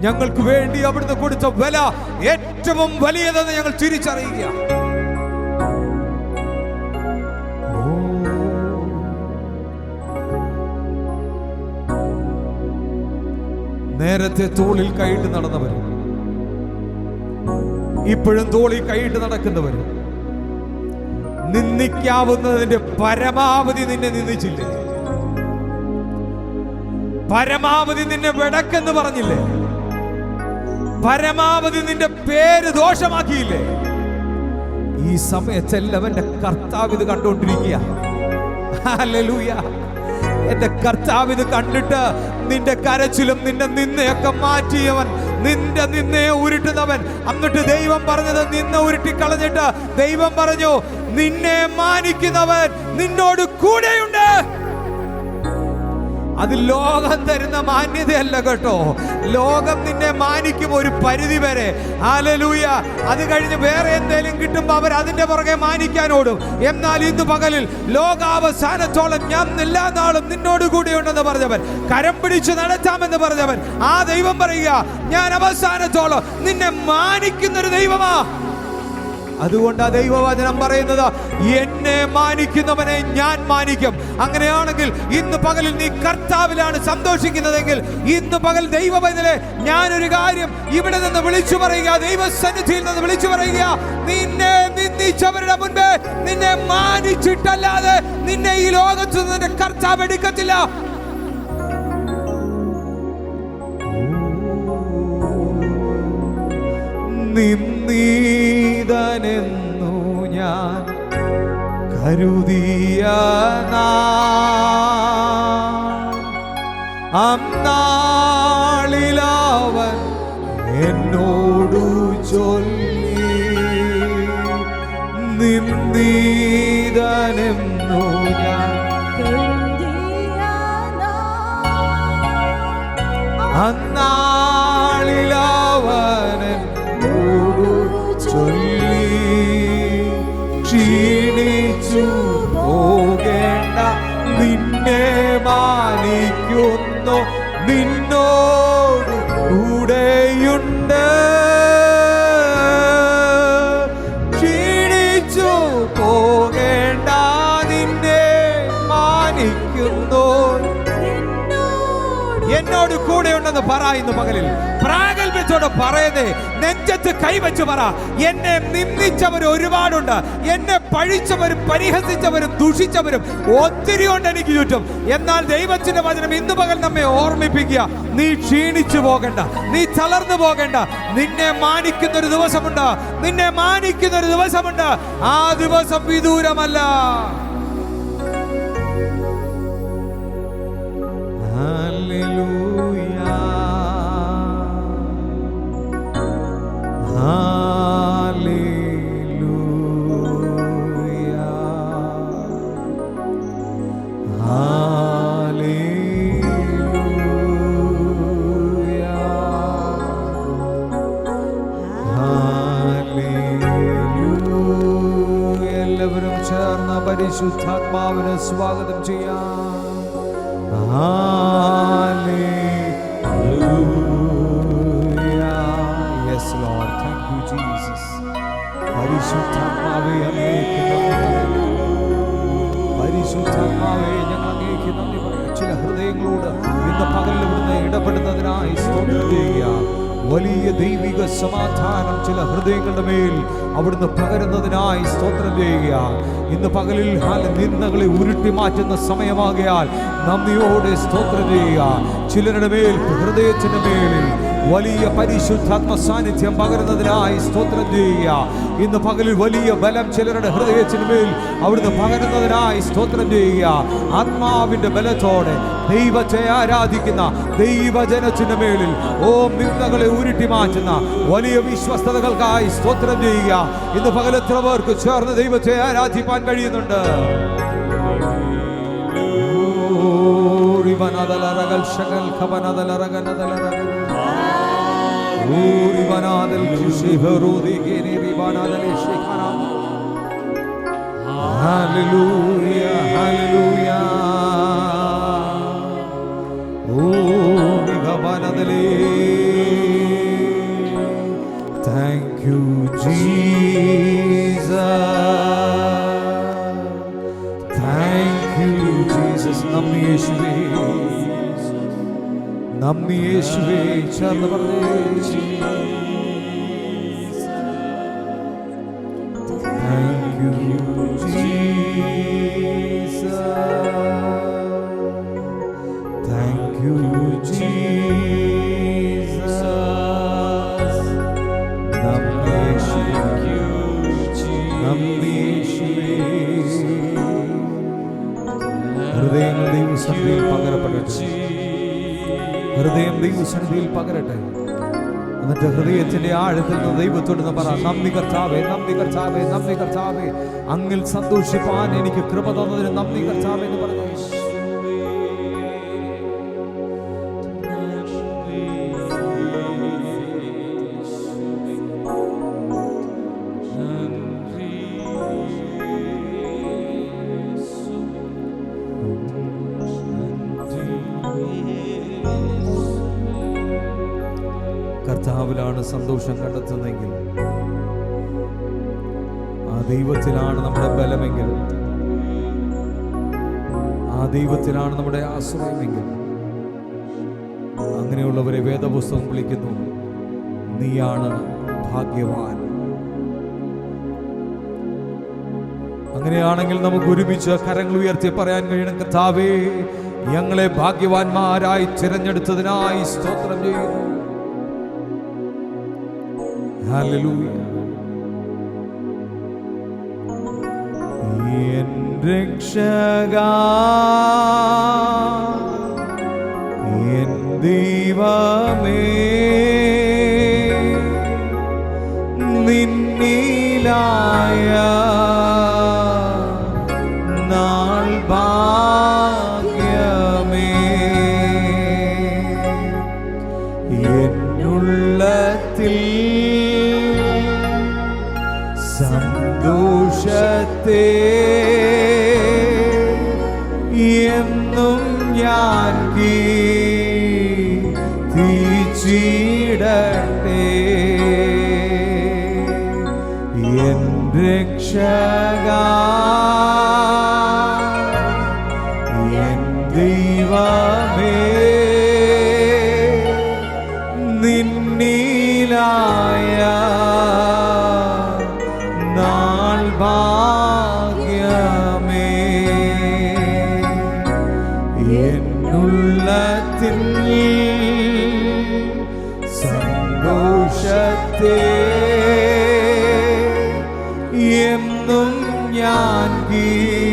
ഞങ്ങൾക്ക് വേണ്ടി അവിടുന്ന് കൊടുത്ത വില ഏറ്റവും വലിയതെന്ന് ഞങ്ങൾ തിരിച്ചറിയുക. നേരത്തെ തോളിൽ കൈയിട്ട് നടന്നവരും ഇപ്പോഴും തോളിൽ കൈയിട്ട് നടക്കുന്നവരും നിന്ദിക്കാവുന്നതിന്റെ പരമാവധി നിന്നെ നിന്ദിച്ചില്ലേ? പരമാവധി നിന്നെ വെടക്കെന്ന് പറഞ്ഞില്ലേ? പരമാവധി നിന്റെ പേര് ദോഷമാക്കിയില്ലേ? ഈ സമയത്തെല്ലാം എന്റെ കർത്താവ് ഇത് കണ്ടുകൊണ്ടിരിക്കുക. ഹല്ലേലൂയ. എന്റെ കർത്താവ് ഇത് കണ്ടിട്ട് നിന്റെ കരച്ചിലും നിന്റെ നിന്നയൊക്കെ മാറ്റിയവൻ, നിന്റെ നിന്നയെ ഉരുട്ടുന്നവൻ. എന്നിട്ട് ദൈവം പറഞ്ഞത്, നിന്ന ഉരുട്ടി കളഞ്ഞിട്ട് ദൈവം പറഞ്ഞു, നിന്നെ മാനിക്കുന്നവൻ നിന്നോട് കൂടെയുണ്ട്. അത് ലോകം തരുന്ന മാന്യതയല്ല കേട്ടോ. ലോകം നിന്നെ മാനിക്കും ഒരു പരിധി വരെ. ഹല്ലേലൂയ. അത് കഴിഞ്ഞ് വേറെ എന്തെങ്കിലും കിട്ടുമ്പോൾ അവർ അതിന്റെ പുറകെ മാനിക്കാനോടും. എന്നാൽ ഇന്ന് പകലിൽ ലോകാവസാനത്തോളം ഞാൻ എല്ലാ നാളും നിന്നോട് കൂടെയുണ്ടെന്ന് പറഞ്ഞവൻ, കരം പിടിച്ച് നടത്താമെന്ന് പറഞ്ഞവൻ, ആ ദൈവം പറയുക, ഞാൻ അവസാനത്തോളം നിന്നെ മാനിക്കുന്നൊരു ദൈവമാ. അതുകൊണ്ട് ആ ദൈവവചനം പറയുന്നത്, എന്നെ മാനിക്കുന്നവനെ ഞാൻ മാനിക്കും. അങ്ങനെയാണെങ്കിൽ ഇന്ന് പകലിൽ നീ കർത്താവിലാണ് സന്തോഷിക്കുന്നതെങ്കിൽ, ഇന്ന് പകൽ ദൈവവചനത്തിലെ ഞാനൊരു കാര്യം ഇവിടെ നിന്ന് വിളിച്ചു പറയുക, ദൈവസന്നിധിയിൽ നിന്ന് വിളിച്ചു പറയുക, നിന്നെ നിന്ദിച്ചവരുടെ മുൻപേ നിന്നെ മാനിച്ചിട്ടല്ലാതെ നിന്നെ ഈ ലോകത്ത് നിന്റെ കർത്താവ് എടുക്കത്തില്ല. നിന്ദീതനെന്നു ഞാൻ കരുതിയ അന്നാളിലവൻ എന്നോടു ചൊല്ലി, നിന്ദീതനെന്നു ഞാൻ അന്നാളിലവൻ ചൊല്ലി, ക്ഷീണിച്ചു പോകേണ്ട, നിന്നെ മാനിക്കുന്നു, നിന്നോട് കൂടെയുണ്ട്. ക്ഷീണിച്ചു പോകേണ്ട, നിന്നെ മാനിക്കുന്നു, എന്നോട് കൂടെയുണ്ടെന്ന് പറയുന്നു. പകലിൽ പ്രാഗൽഭ്യത്തോട് പറയുന്നേ, നെഞ്ചത്ത് കൈവച്ച് പറ, എന്നെ നിന്ദിച്ചവർ ഒരുപാടുണ്ട്, എന്നെ പഴിച്ചവരും പരിഹസിച്ചവരും ദുഷിച്ചവരും ഒത്തിരി ഉണ്ട് എനിക്ക് ചുറ്റും. എന്നാൽ ദൈവത്തിന്റെ വചനം ഇന്ന് പകൽ നമ്മെ ഓർമ്മിപ്പിക്കുക, നീ ക്ഷീണിച്ചു പോകണ്ട, നീ തളർന്നു പോകണ്ട. നിന്നെ മാനിക്കുന്നൊരു ദിവസമുണ്ട്, നിന്നെ മാനിക്കുന്നൊരു ദിവസമുണ്ട്. ആ ദിവസം വിദൂരമല്ല. Hallelujah, Hallelujah, Hallelujah, Hallelujah. എല്ലാവരും ചേർന്ന് പരിശുദ്ധാത്മാവിനെ സ്വാഗതം ചെയ്യാം. Hallelujah. Yes, Lord. Thank you, Jesus. പരിശുദ്ധാത്മാവേ, അങ്ങേക്ക് നന്ദി പറയുന്നു. പരിശുദ്ധാത്മാവേ, ഞങ്ങൾ അങ്ങേക്ക് നന്ദി പറയുന്നു. ചില ഹൃദയങ്ങളോട് ഇന്ന് പകലിൽ ഇവിടുന്ന് ഇടപെടുന്നതിനായി സ്തോത്രം ചെയ്യുക. വലിയ ദൈവിക സമാധാനം ചില ഹൃദയങ്ങളുടെ മേൽ അവിടുന്ന് പകരുന്നതിനായി സ്തോത്രം ചെയ്യുക. ഇന്ന് പകലിൽ നിന്ദകളെ ഉരുട്ടി മാറ്റുന്ന സമയമാകയാൽ നന്ദിയോടെ സ്തോത്രം ചെയ്യുക. ചിലരുടെ മേൽ, ഹൃദയത്തിന്റെ മേലിൽ വലിയ പരിശുദ്ധാത്മ സാന്നിധ്യം പകരുന്നതിനായി സ്തോത്രം ചെയ്യുക. ഇന്ന് പകലിൽ വലിയ ബലം ചിലരുടെ ഹൃദയത്തിന് മേൽ അവിടുന്ന് പകരുന്നതിനായി സ്തോത്രം ചെയ്യുക. ആത്മാവിന്റെ ബലത്തോടെ ദൈവത്തെ ആരാധിക്കുന്ന ദൈവജനത്തിന്റെ മേലിൽ നിന്ദകളെ ഉരുട്ടി മാറ്റുന്ന വലിയ വിശ്വസ്തതകൾക്കായി സ്തോത്രം ചെയ്യുക. ഇന്ന് പകൽ എത്ര പേർക്ക് ചേർന്ന് ദൈവത്തെ ആരാധിപ്പാൻ കഴിയുന്നുണ്ട്? Hallelujah, hallelujah. Oh, നന്ദി യേശുവേ. ചേർന്ന് പറഞ്ഞേ, thank you Jesus, thank you Jesus, നന്ദി യേശുവേ, നന്ദി യേശുവേ. ഹൃദയങ്ങൾ ദൈവസന്നിധിയിൽ പകരപ്പെടട്ടെ, ഹൃദയം ദൈവസന്നിധിയിൽ പകരട്ടെ. എന്നിട്ട് ഹൃദയത്തിന്റെ ആഴത്തിൽ നിന്ന് ദൈവത്തോട് പറ, നന്ദി കർത്താവേ, നന്ദി കർത്താവേ, നന്ദി കർത്താവേ, അങ്ങിൽ സന്തോഷിപ്പാൻ എനിക്ക് കൃപ തന്നതിന് നന്ദി കർത്താവേ എന്ന് പറഞ്ഞു. കർത്താവിലാണ് സന്തോഷം കണ്ടെത്തുന്നതെങ്കിൽ, ആ ദൈവത്തിലാണ് നമ്മുടെ ബലമെങ്കിൽ, ആ ദൈവത്തിലാണ് നമ്മുടെ ആശ്രയമെങ്കിൽ, അങ്ങനെയുള്ളവരെ വേദപുസ്തകം വിളിക്കുന്നു, നീയാണ് ഭാഗ്യവാൻ. അങ്ങനെയാണെങ്കിൽ നമുക്ക് ഒരുമിച്ച് കരങ്ങൾ ഉയർത്തി പറയാൻ കഴിയണം, കർത്താവേ, ഞങ്ങളെ ഭാഗ്യവാന്മാരായി തിരഞ്ഞെടുത്തതിനായി സ്തോത്രം ചെയ്യുന്നു. ഹല്ലേലൂയ. എൻ രക്ഷകാ, എൻ ദൈവമേ, നിന്നിലായ നാൾ ഭാഗ്യമേ, എന്നുള്ളത്തിൽ സന്തോഷത്തെ എന്നും ഞാൻ കീർത്തിച്ചിടട്ടെ. എൻ രക്ഷകാ, എൻ ദൈവമേ, നിന്നിലായ നാൾ ഭാഗ്യമേ, എന്നുള്ളത്തിൽ സന്തോഷത്തെ എന്നും ഞാൻ കീർത്തിച്ചിടട്ടെ.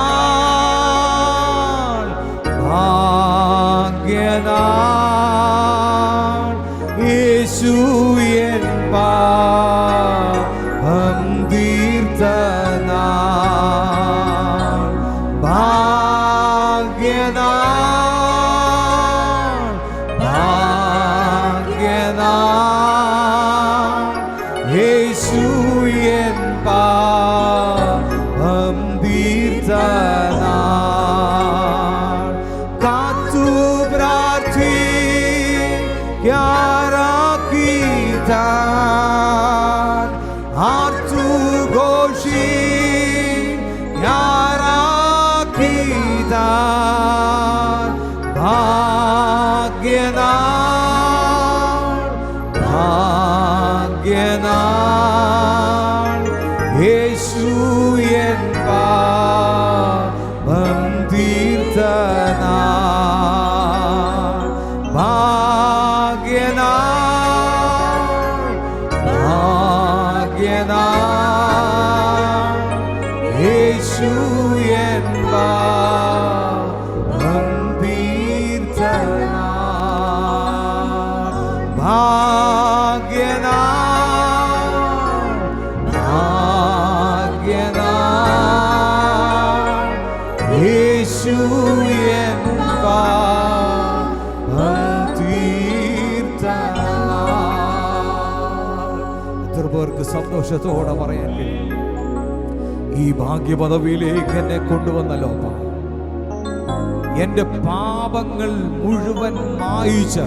ഭാഗ്യനാൾ, ഭാഗ്യനാൾ, യേശു എൻ പാപം തീർത്ത നാൾ. ഭാഗ്യനാൾ, ഭാഗ്യനാൾ, യേശു എൻ പാപം തീർത്ത നാൾ. കാത്തു പ്രാർത്ഥിക്കാറാക്കിത്താൻ, ആർത്തു ഘോഷിക്കാറാക്കിത്താൻ. ഭാഗ്യനാൾ, ഭാഗ്യനാൾ, യേശു എൻ പാപം തീർത്ത നാൾ. ഭാഗ്യനാൾ, ഭാഗ്യനാൾ, യേശു എൻ പാപം തീർത്ത നാൾ. ഭാഗ്യനാൾ, ഭാഗ്യനാൾ, യേശു എൻ പാപം തീർത്ത നാൾ. എത്ര പേർക്ക് സന്തോഷത്തോടെ പറയാൻ കഴിയും, ഈ ഭാഗ്യപദവിയിലേക്ക് എന്നെ കൊണ്ടുവന്നല്ലോ. എന്റെ പാപങ്ങൾ മുഴുവൻ മായിച്ച്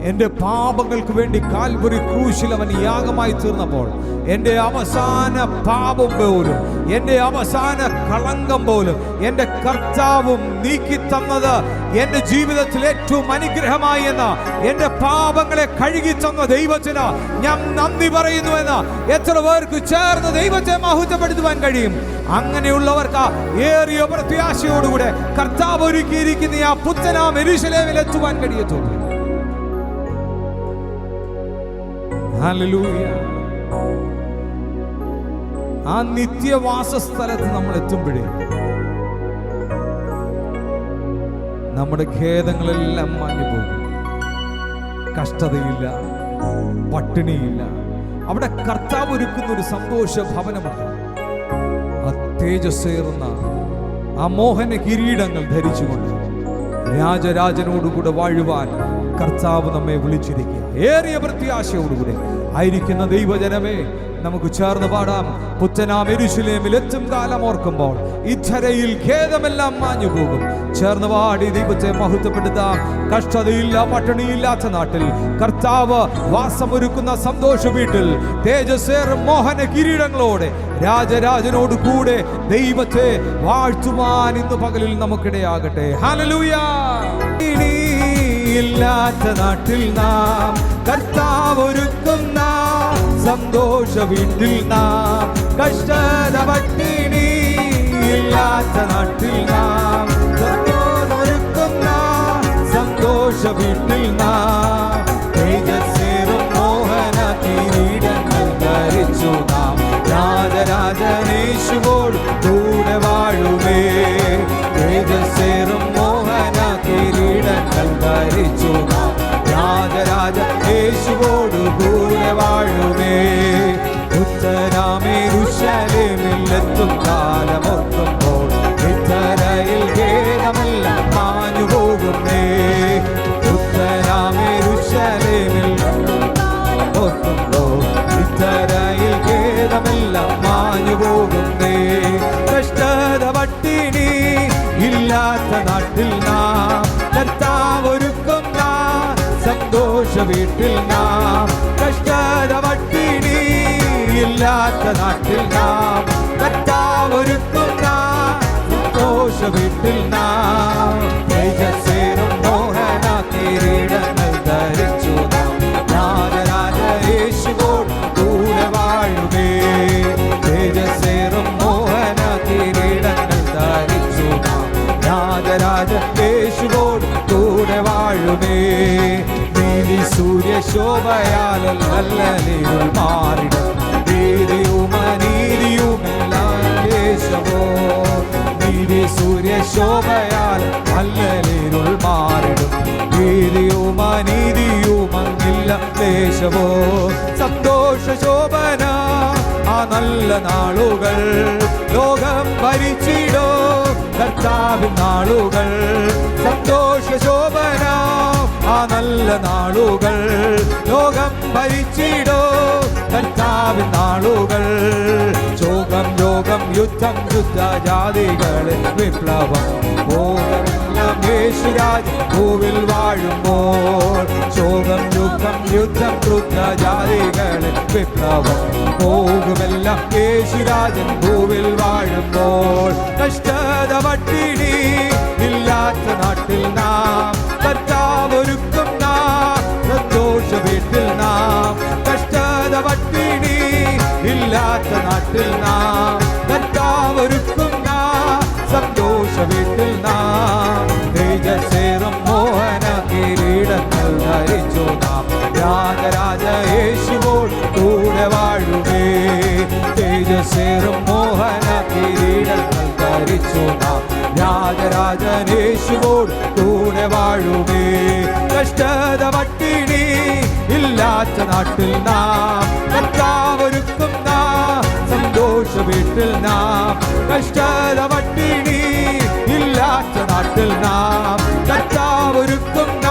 എൻ്റെ പാപങ്ങൾക്ക് വേണ്ടി കാൽവരി ക്രൂശിൽ അവൻ യാഗമായി തീർന്നപ്പോൾ എൻ്റെ അവസാന പാപം പോലും, എൻ്റെ അവസാന കളങ്കം പോലും എൻ്റെ കർത്താവും നീക്കി തന്നത് എൻ്റെ ജീവിതത്തിൽ ഏറ്റവും അനുഗ്രഹമായി എന്ന്, എൻ്റെ പാപങ്ങളെ കഴുകി തന്ന ദൈവത്തിന് ഞാൻ നന്ദി പറയുന്നു എന്ന് എത്ര പേർക്ക് ചേർന്ന് ദൈവത്തെ മഹത്വപ്പെടുത്തുവാൻ കഴിയും? അങ്ങനെയുള്ളവർക്ക് ഏറിയ പ്രത്യാശയോടുകൂടെ കർത്താവ് ഒരുക്കിയിരിക്കുന്ന ആ പുത്തനാം യെരൂശലേമിൽ എത്തുവാൻ കഴിയത്തുള്ളൂ. ഹല്ലേലൂയ. ആ നിത്യവാസസ്ഥലത്ത് നമ്മൾ എത്തുമ്പോഴേ നമ്മുടെ ഖേദങ്ങളെല്ലാം മാഞ്ഞു പോകും. കഷ്ടതയില്ല, പട്ടിണിയില്ല. അവിടെ കർത്താവ് ഒരുക്കുന്ന ഒരു സന്തോഷ ഭവനമുണ്ട്. ആ തേജസ്സേറുന്ന ആ മോഹന കിരീടങ്ങൾ ധരിച്ചുകൊണ്ട് രാജരാജനോടുകൂടെ വാഴുവാൻ കർത്താവ് നമ്മെ വിളിച്ചിരിക്കുക. ഏറിയ പ്രത്യാശയോടുകൂടെ ആയിരിക്കുന്ന ദൈവജനമേ, നമുക്ക് ചേർന്ന് പാടാം. പുത്തനാം യെരൂശലേമിൽ എത്തും കാലം ഓർക്കുമ്പോൾ ഇത്തരയിൽ ഖേദമെല്ലാം മാഞ്ഞു പോകും. ചേർന്ന് പാടി ദൈവത്തെ മഹത്വപ്പെടുത്താം. കഷ്ടതയില്ല, പട്ടിണിയില്ലാത്ത നാട്ടിൽ കർത്താവ് വാസമൊരുക്കുന്ന സന്തോഷ വീട്ടിൽ തേജസ്സേറും മോഹന കിരീടങ്ങളോടെ രാജരാജനോട് കൂടെ ദൈവത്തെ വാഴ്ത്തുവാൻ ഇന്ന് പകലിൽ നമുക്കിടയാകട്ടെ. ഹല്ലേലൂയ. ഇല്ലാത്ത നാട്ടിൽ നാം കർത്താവ് ഒരുക്കുന്ന സന്തോഷ വീട്ടിൽ നാം കഷ്ടത പട്ടിണി ഇല്ലാത്ത നാട്ടിൽ നാം ഒരുക്കുന്ന സന്തോഷ വീട്ടിൽ നാം തേജസ്സേറും മോഹന കിരീടങ്ങൾ ധരിച്ചു നാം രാജരാജനേശുവോട് കൂടെ വാഴുമേ. തേജസ്സേറും മോഹന കിരീടങ്ങൾ ധരിച്ചു നാം രാജരാജനേശുവോട് കൂടെ വാഴുമേ. പുത്തനാം യെരൂശലേമിൽ എത്തും കാലമോർക്കുമ്പോൾ ഇത്തരയിൽ ഖേദമെല്ലാം മാഞ്ഞു പോകുന്നേ. പുത്തനാം യെരൂശലേമിൽ ഓർക്കുമ്പോൾ ഇത്തരയിൽ ഖേദമെല്ലാം മാഞ്ഞു പോകുന്നേ. കഷ്ടത പട്ടിണി ഇല്ലാത്ത നാട്ടിൽ നാം കർത്താവ് ഒരുക്കുന്ന സന്തോഷ വീട്ടിൽ നാം കഷ്ടത പട്ടിണി ഇല്ലാത്ത നാട്ടിൽ നാം കർത്താവ് ഒരുക്കുന്ന സന്തോഷ വീട്ടിൽ നാം തേജസ്സേറും മോഹന കിരീടങ്ങൾ ധരിച്ചു നാം രാജരാജനേശുവോട് കൂടെ വാഴുമേ. തേജസ്സേറും മോഹന കിരീടങ്ങൾ ധരിച്ചു നാം രാജരാജനേശുവോട് കൂടെ വാഴുമേ. നീതി സൂര്യ ശോഭയാൽ നല്ലലിരുൾ മാറിടും നീതിയും അനീതിയുമെല്ലാം ദേശമോ. നീതി സൂര്യ ശോഭയാൽ നല്ലലിരുൾ മാറിടും നീതിയും അനീതിയും അങ്ങില്ല ദേശമോ. സന്തോഷ ശോഭന ആ നല്ല നാളുകൾ ലോകം ഭരിച്ചിടോ കർത്താവിൻ നാളുകൾ. സന്തോഷ ശോഭന ആ നല്ല നാളുകൾ ലോകം ഭരിച്ചിടോ കർത്താവിൻ നാളുകൾ. ശോകം രോഗം യുദ്ധം യുദ്ധ ജാതികളിൽ വിപ്ലവം ഭോഗമെല്ലാം യേശുരാജ് ഭൂവിൽ വാഴുമ്പോൾ. ശോകം ദുഃഖം യുദ്ധം ക്രുദ്ധ ജാതികളിൽ വിപ്ലവം പോകുമെല്ലാം യേശുരാജൻ ഭൂവിൽ വാഴുമ്പോൾ. കഷ്ടത പട്ടിണി ഇല്ലാത്ത നാട്ടിൽ നാം കർത്താവ് ഒരുക്കുന്ന സന്തോഷ വീട്ടിൽ നാം കഷ്ടത പട്ടിണി ഇല്ലാത്ത നാട്ടിൽ നാം കർത്താവ് ഒരുക്കുന്ന സന്തോഷ വീട്ടിൽ നാം തേജസ്സേറും മോഹന കിരീടങ്ങൾ ധരിച്ചു നാം രാജരാജനേശുവോട് കൂടെ വാഴുമേ. തേജസ്സേറും മോഹന കിരീടങ്ങൾ ധരിച്ചു നാം രാജരാജനേശുവോട് കൂടെ വാഴുമേ. കഷ്ടത പട്ടിണി ഇല്ലാത്ത നാട്ടിൽ നാം കർത്താവ് ഒരുക്കുന്ന സന്തോഷ വീട്ടിൽ നാം കഷ്ടത പട്ടിണി ഇല്ലാത്ത നാട്ടിൽ നാം കർത്താവ് ഒരുക്കുന്ന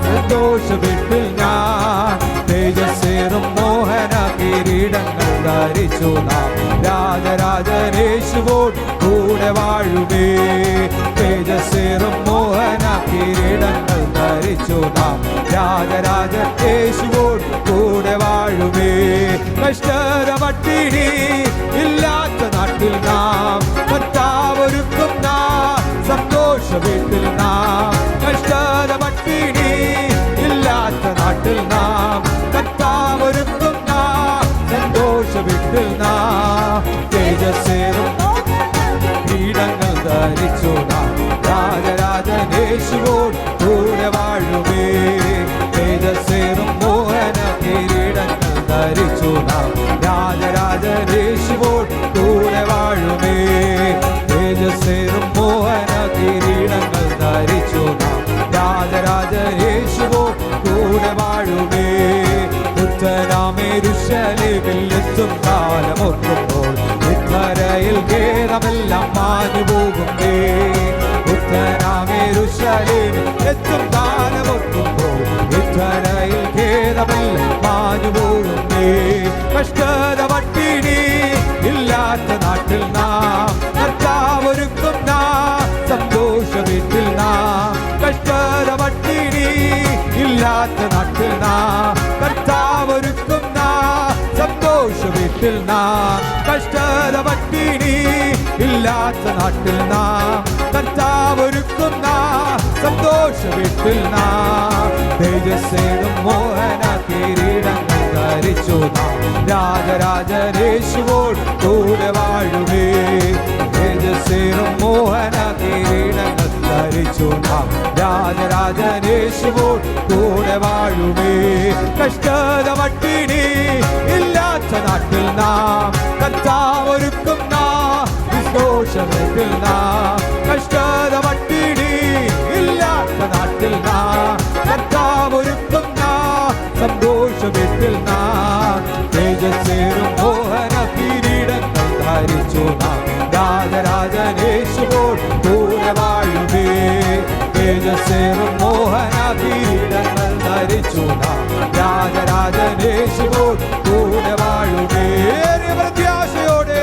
സന്തോഷ വീട്ടിൽ നാം തേജസ്സേറും മോഹന കിരീടങ്ങൾ ധരിച്ചു നാം രാജരാജനേശുവോട് കൂടെ കൂടെ വാഴുമേ. തേജസ്സേറും മോഹന കിരീടങ്ങൾ ധരിച്ചു നാം രാജരാജൻ യേശുവോട് കൂടെ വാഴുമേ. കഷ്ടത പട്ടിണി ഇല്ലാത്ത നാട്ടിൽ നാം കർത്താവൊരുക്കുന്ന സന്തോഷ വീട്ടിൽ നാം. കഷ്ടത പട്ടിണി ഇല്ലാത്ത നാട്ടിൽ നാം കർത്താവൊരുക്കുന്ന സന്തോഷ വീട്ടിൽ നാം. തേജസ്സേറും കിരീടങ്ങൾ ധരിച്ചു നാം രാജരാജൻ യേശുവോട് കൂടെ വാഴുമേ. തേജസ്സേറും മോഹന കിരീടങ്ങൾ ധരിച്ചു നാം രാജരാജൻ യേശുവോട് കൂടെ വാഴുമേ. തേജസ്സേറും മോഹന കിരീടങ്ങൾ ധരിച്ചു നാം രാജരാജൻ യേശുവോട് കൂടെ വാഴുമേ. പുത്രനാം യെരൂശലേമിൽ എത്തും കാലമോർക്കുമ്പോൾ ഇത്തരയിൽ ഖേദമെല്ലാം മാഞ്ഞു പോകുന്നേ. പുത്രനാം യെരൂശലേമിൽ എത്തും കാലമോർക്കുമ്പോൾ ഇത്തരയിൽ ഖേദമെല്ലാം മാഞ്ഞു പോകുന്നേ. കഷ്ടത പട്ടിണി ഇല്ലാത്ത നാട്ടിൽ നാം കർത്താവൊരുക്കുന്ന സന്തോഷ വീട്ടിൽ നാം. കഷ്ടത പട്ടിണി ഇല്ലാത്ത നാട്ടിൽ നാം കർത്താവൊരുക്കുന്ന സന്തോഷ വീട്ടിൽ നാം. കഷ്ടത പട്ടിണി ഇല്ലാത്ത നാട്ടിൽ നാം കർത്താവൊരുക്കുന്ന സന്തോഷ വീട്ടിൽ നാം. തേജസ്സേറും മോഹന കിരീടങ്ങൾ ധരിച്ചു നാം രാജരാജൻ യേശുവോട് കൂടെ വാഴുമേ. തേജസ്സേറും മോഹന കിരീടങ്ങൾ ധരിച്ചു നാം രാജരാജൻ യേശുവോട് കൂടെ വാഴുമേ. കഷ്ടത പട്ടിണി ഇല്ലാത്ത നാട്ടിൽ നാം കർത്താവൊരുക്കുന്ന സന്തോഷ വീട്ടിൽ നാം. കഷ്ടത പട്ടിണി ഇല്ലാത്ത നാട്ടിൽ നാം കർത്താവൊരുക്കുന്ന സന്തോഷ വീട്ടിൽ നാം. തേജസ്സേറും മോഹന കിരീടങ്ങൾ ധരിച്ചു നാം രാജരാജൻ യേശുവോട് കൂടെ വാഴുമേ. തേജസ്സേറും മോഹന കിരീടങ്ങൾ ധരിച്ചു നാം രാജരാജൻ യേശുവോട് കൂടെ വാഴുമേ. പ്രത്യാശയോടെ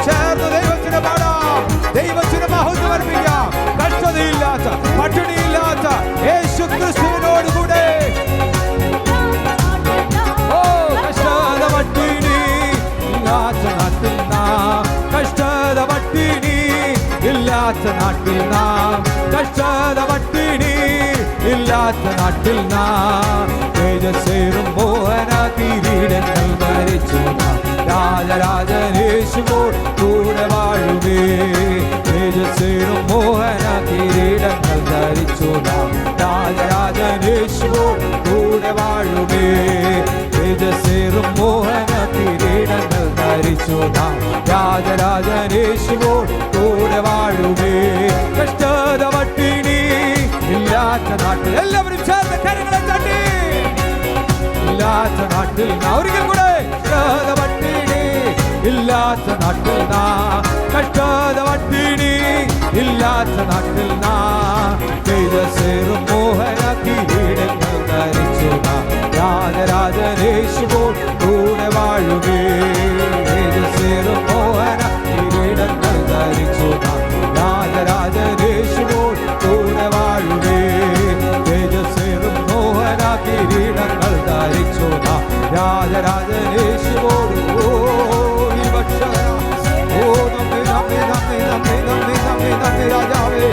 ചേർന്ന് ദൈവത്തിന് പാടാം, ദൈവത്തിന് മഹത്വം അർപ്പിക്കാം. കഷ്ടതയില്ലാത്ത പട്ടിണിയില്ലാത്ത യേശു ക്രിസ്തുവിനോട് കൂടെ. ഓ കഷ്ടത പട്ടിണി ഇല്ലാത്ത നാട്ടിൽ നാം കഷ്ടത പട്ടിണി ഇല്ലാത്ത നാട്ടിൽ നാം കഷ്ടത പട്ടിണി ഇല്ലാത്ത നാട്ടിൽ നാം. തേജസ്സേറും മോഹന കിരീടങ്ങൾ ധരിച്ചു നാം രാജരാജൻ യേശുവോട് കൂടെ വാഴുമേ. തേജസ്സേറും മോഹന കിരീടങ്ങൾ ധരിച്ചു നാം രാജരാജൻ യേശുവോട് കൂടെ വാഴുമേ. തേജസ്സേറും മോഹന കിരീടങ്ങൾ ധരിച്ചു നാം രാജരാജൻ യേശുവോട് കൂടെ വാഴുമേ. കഷ്ടത പട്ടിണി ഇല്ലാത്ത നാട്ടിൽ എല്ലാവരും ചേർന്ന് കരങ്ങളെ തട്ടി ഇല്ലാത്ത നാട്ടിൽ നാം ഒരിക്കൽ കൂടെ കഷ്ടത പട്ടിണി ഇല്ലാത്ത നാട്ടിൽ നാം കഷ്ടത പട്ടിണി ഇല്ലാത്ത നാട്ടിൽ നാം. തേജസ്സേറും മോഹന കിരീടങ്ങൾ ധരിച്ചു നാം രാജരാജൻ യേശുവോട് കൂടെ വാഴുമേ. തേജസ്സേറും മോഹന കിരീടങ്ങൾ ധരിച്ചു നാം രാജരാജൻ യേശുവോട് കൂടെ വാഴുമേ. തേജസ്സേറും മോഹന കിരീടങ്ങൾ ധരിച്ചു നാം രാജരാജൻ യേശുവോട്. ഓ നമ്മെ നമ്മെ നമ്മെ നമ്മെ നമ്മെ നമ്മെ നമ്മെ രാജാവേ.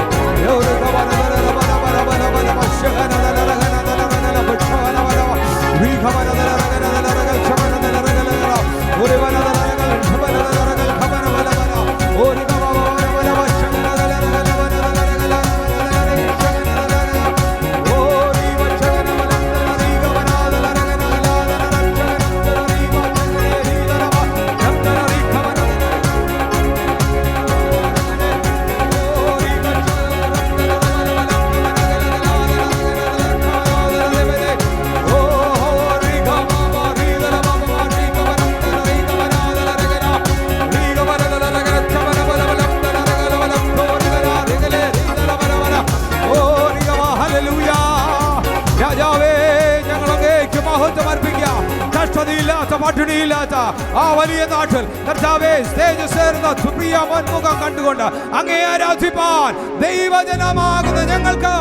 പദ്ധതിയില്ലാത്ത പട്ടിണിയില്ലാത്ത ആ വലിയ നാട്ടിൽ കർത്താവേ തേജസ്സേറുന്ന സുപ്രിയ മുഖം കണ്ടുകൊണ്ട് അങ്ങേ ആരാധിപ്പാൻ ദൈവജനമാകുന്ന ഞങ്ങൾക്ക്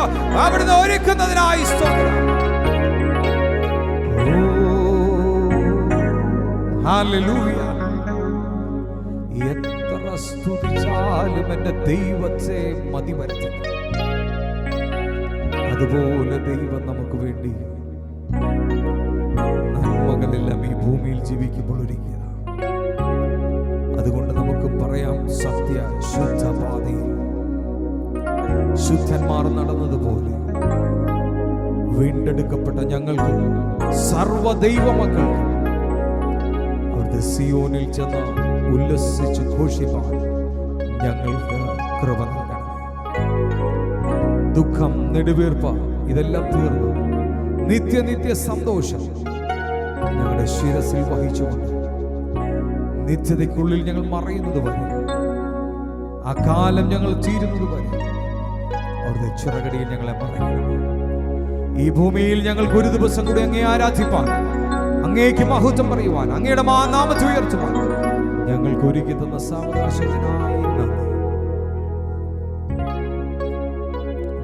അവിടുന്ന് ഒരുക്കുന്നതിനായി സ്തോത്രം. ഹല്ലേലൂയ. എത്ര സ്തുതിച്ചാലും എന്റെ ദൈവത്തെ മതി വരുത്തില്ല. അതുപോലെ ദൈവം നമുക്ക് വേണ്ടി നന്മകളെല്ലാം ഈ ഭൂമിയിൽ ജീവിക്കുമ്പോൾ ഒരുക്കിയതാണ്. അതുകൊണ്ട് നമുക്ക് പറയാം, സത്യ ശുദ്ധ പാതയിൽ ശുദ്ധന്മാർ നടന്നതുപോലെ വീണ്ടെടുക്കപ്പെട്ട ഞങ്ങൾക്ക് സർവ്വദൈവമക്കൾക്ക് അവരുടെ സിയോനിൽ ചെന്ന് ഉല്ലസിച്ച് ഘോഷിപ്പാൻ ഞങ്ങൾക്ക് കൃപ നൽകണം. ദുഃഖം, നെടുവീർപ്പ് ഇതെല്ലാം തീർന്നു നിത്യ സന്തോഷം ഞങ്ങളുടെ ശിരസിൽ വഹിച്ചുകൊണ്ട് നിത്യതയ്ക്കുള്ളിൽ ഞങ്ങൾ മറയുന്നത് വരെ, ആ കാലം ഞങ്ങൾ തീരുന്നത് വരെ അവരുടെ ചിറകടിയിൽ ഞങ്ങളെ മറയണം. ഈ ഭൂമിയിൽ ഞങ്ങൾക്ക് ഒരു ദിവസം കൂടി അങ്ങേ ആരാധിപ്പാൻ, അങ്ങേക്ക് മഹത്വം പറയുവാൻ, അങ്ങയുടെ നാമത്തെ ഉയർത്തുവാൻ ഞങ്ങൾക്ക് ഒരുക്കി തന്ന സാവകാശത്തിനായി നന്ദി.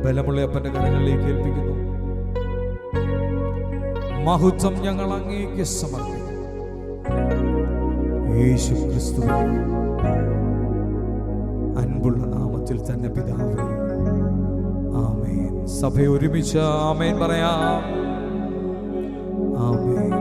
ബലമുള്ള അപ്പന്റെ കരങ്ങളിലേക്ക് ഏൽപ്പിക്കുന്നു. മഹത്വം ഞങ്ങൾ അങ്ങേക്ക് സമർപ്പിക്കുന്നു. യേശു ക്രിസ്തുവിന്റെ അൻപുള്ള നാമത്തിൽ തന്നെ പിതാവേ, ആമേൻ. സഭ ഒരുമിച്ച് ആമേൻ പറയാം. ആമേൻ.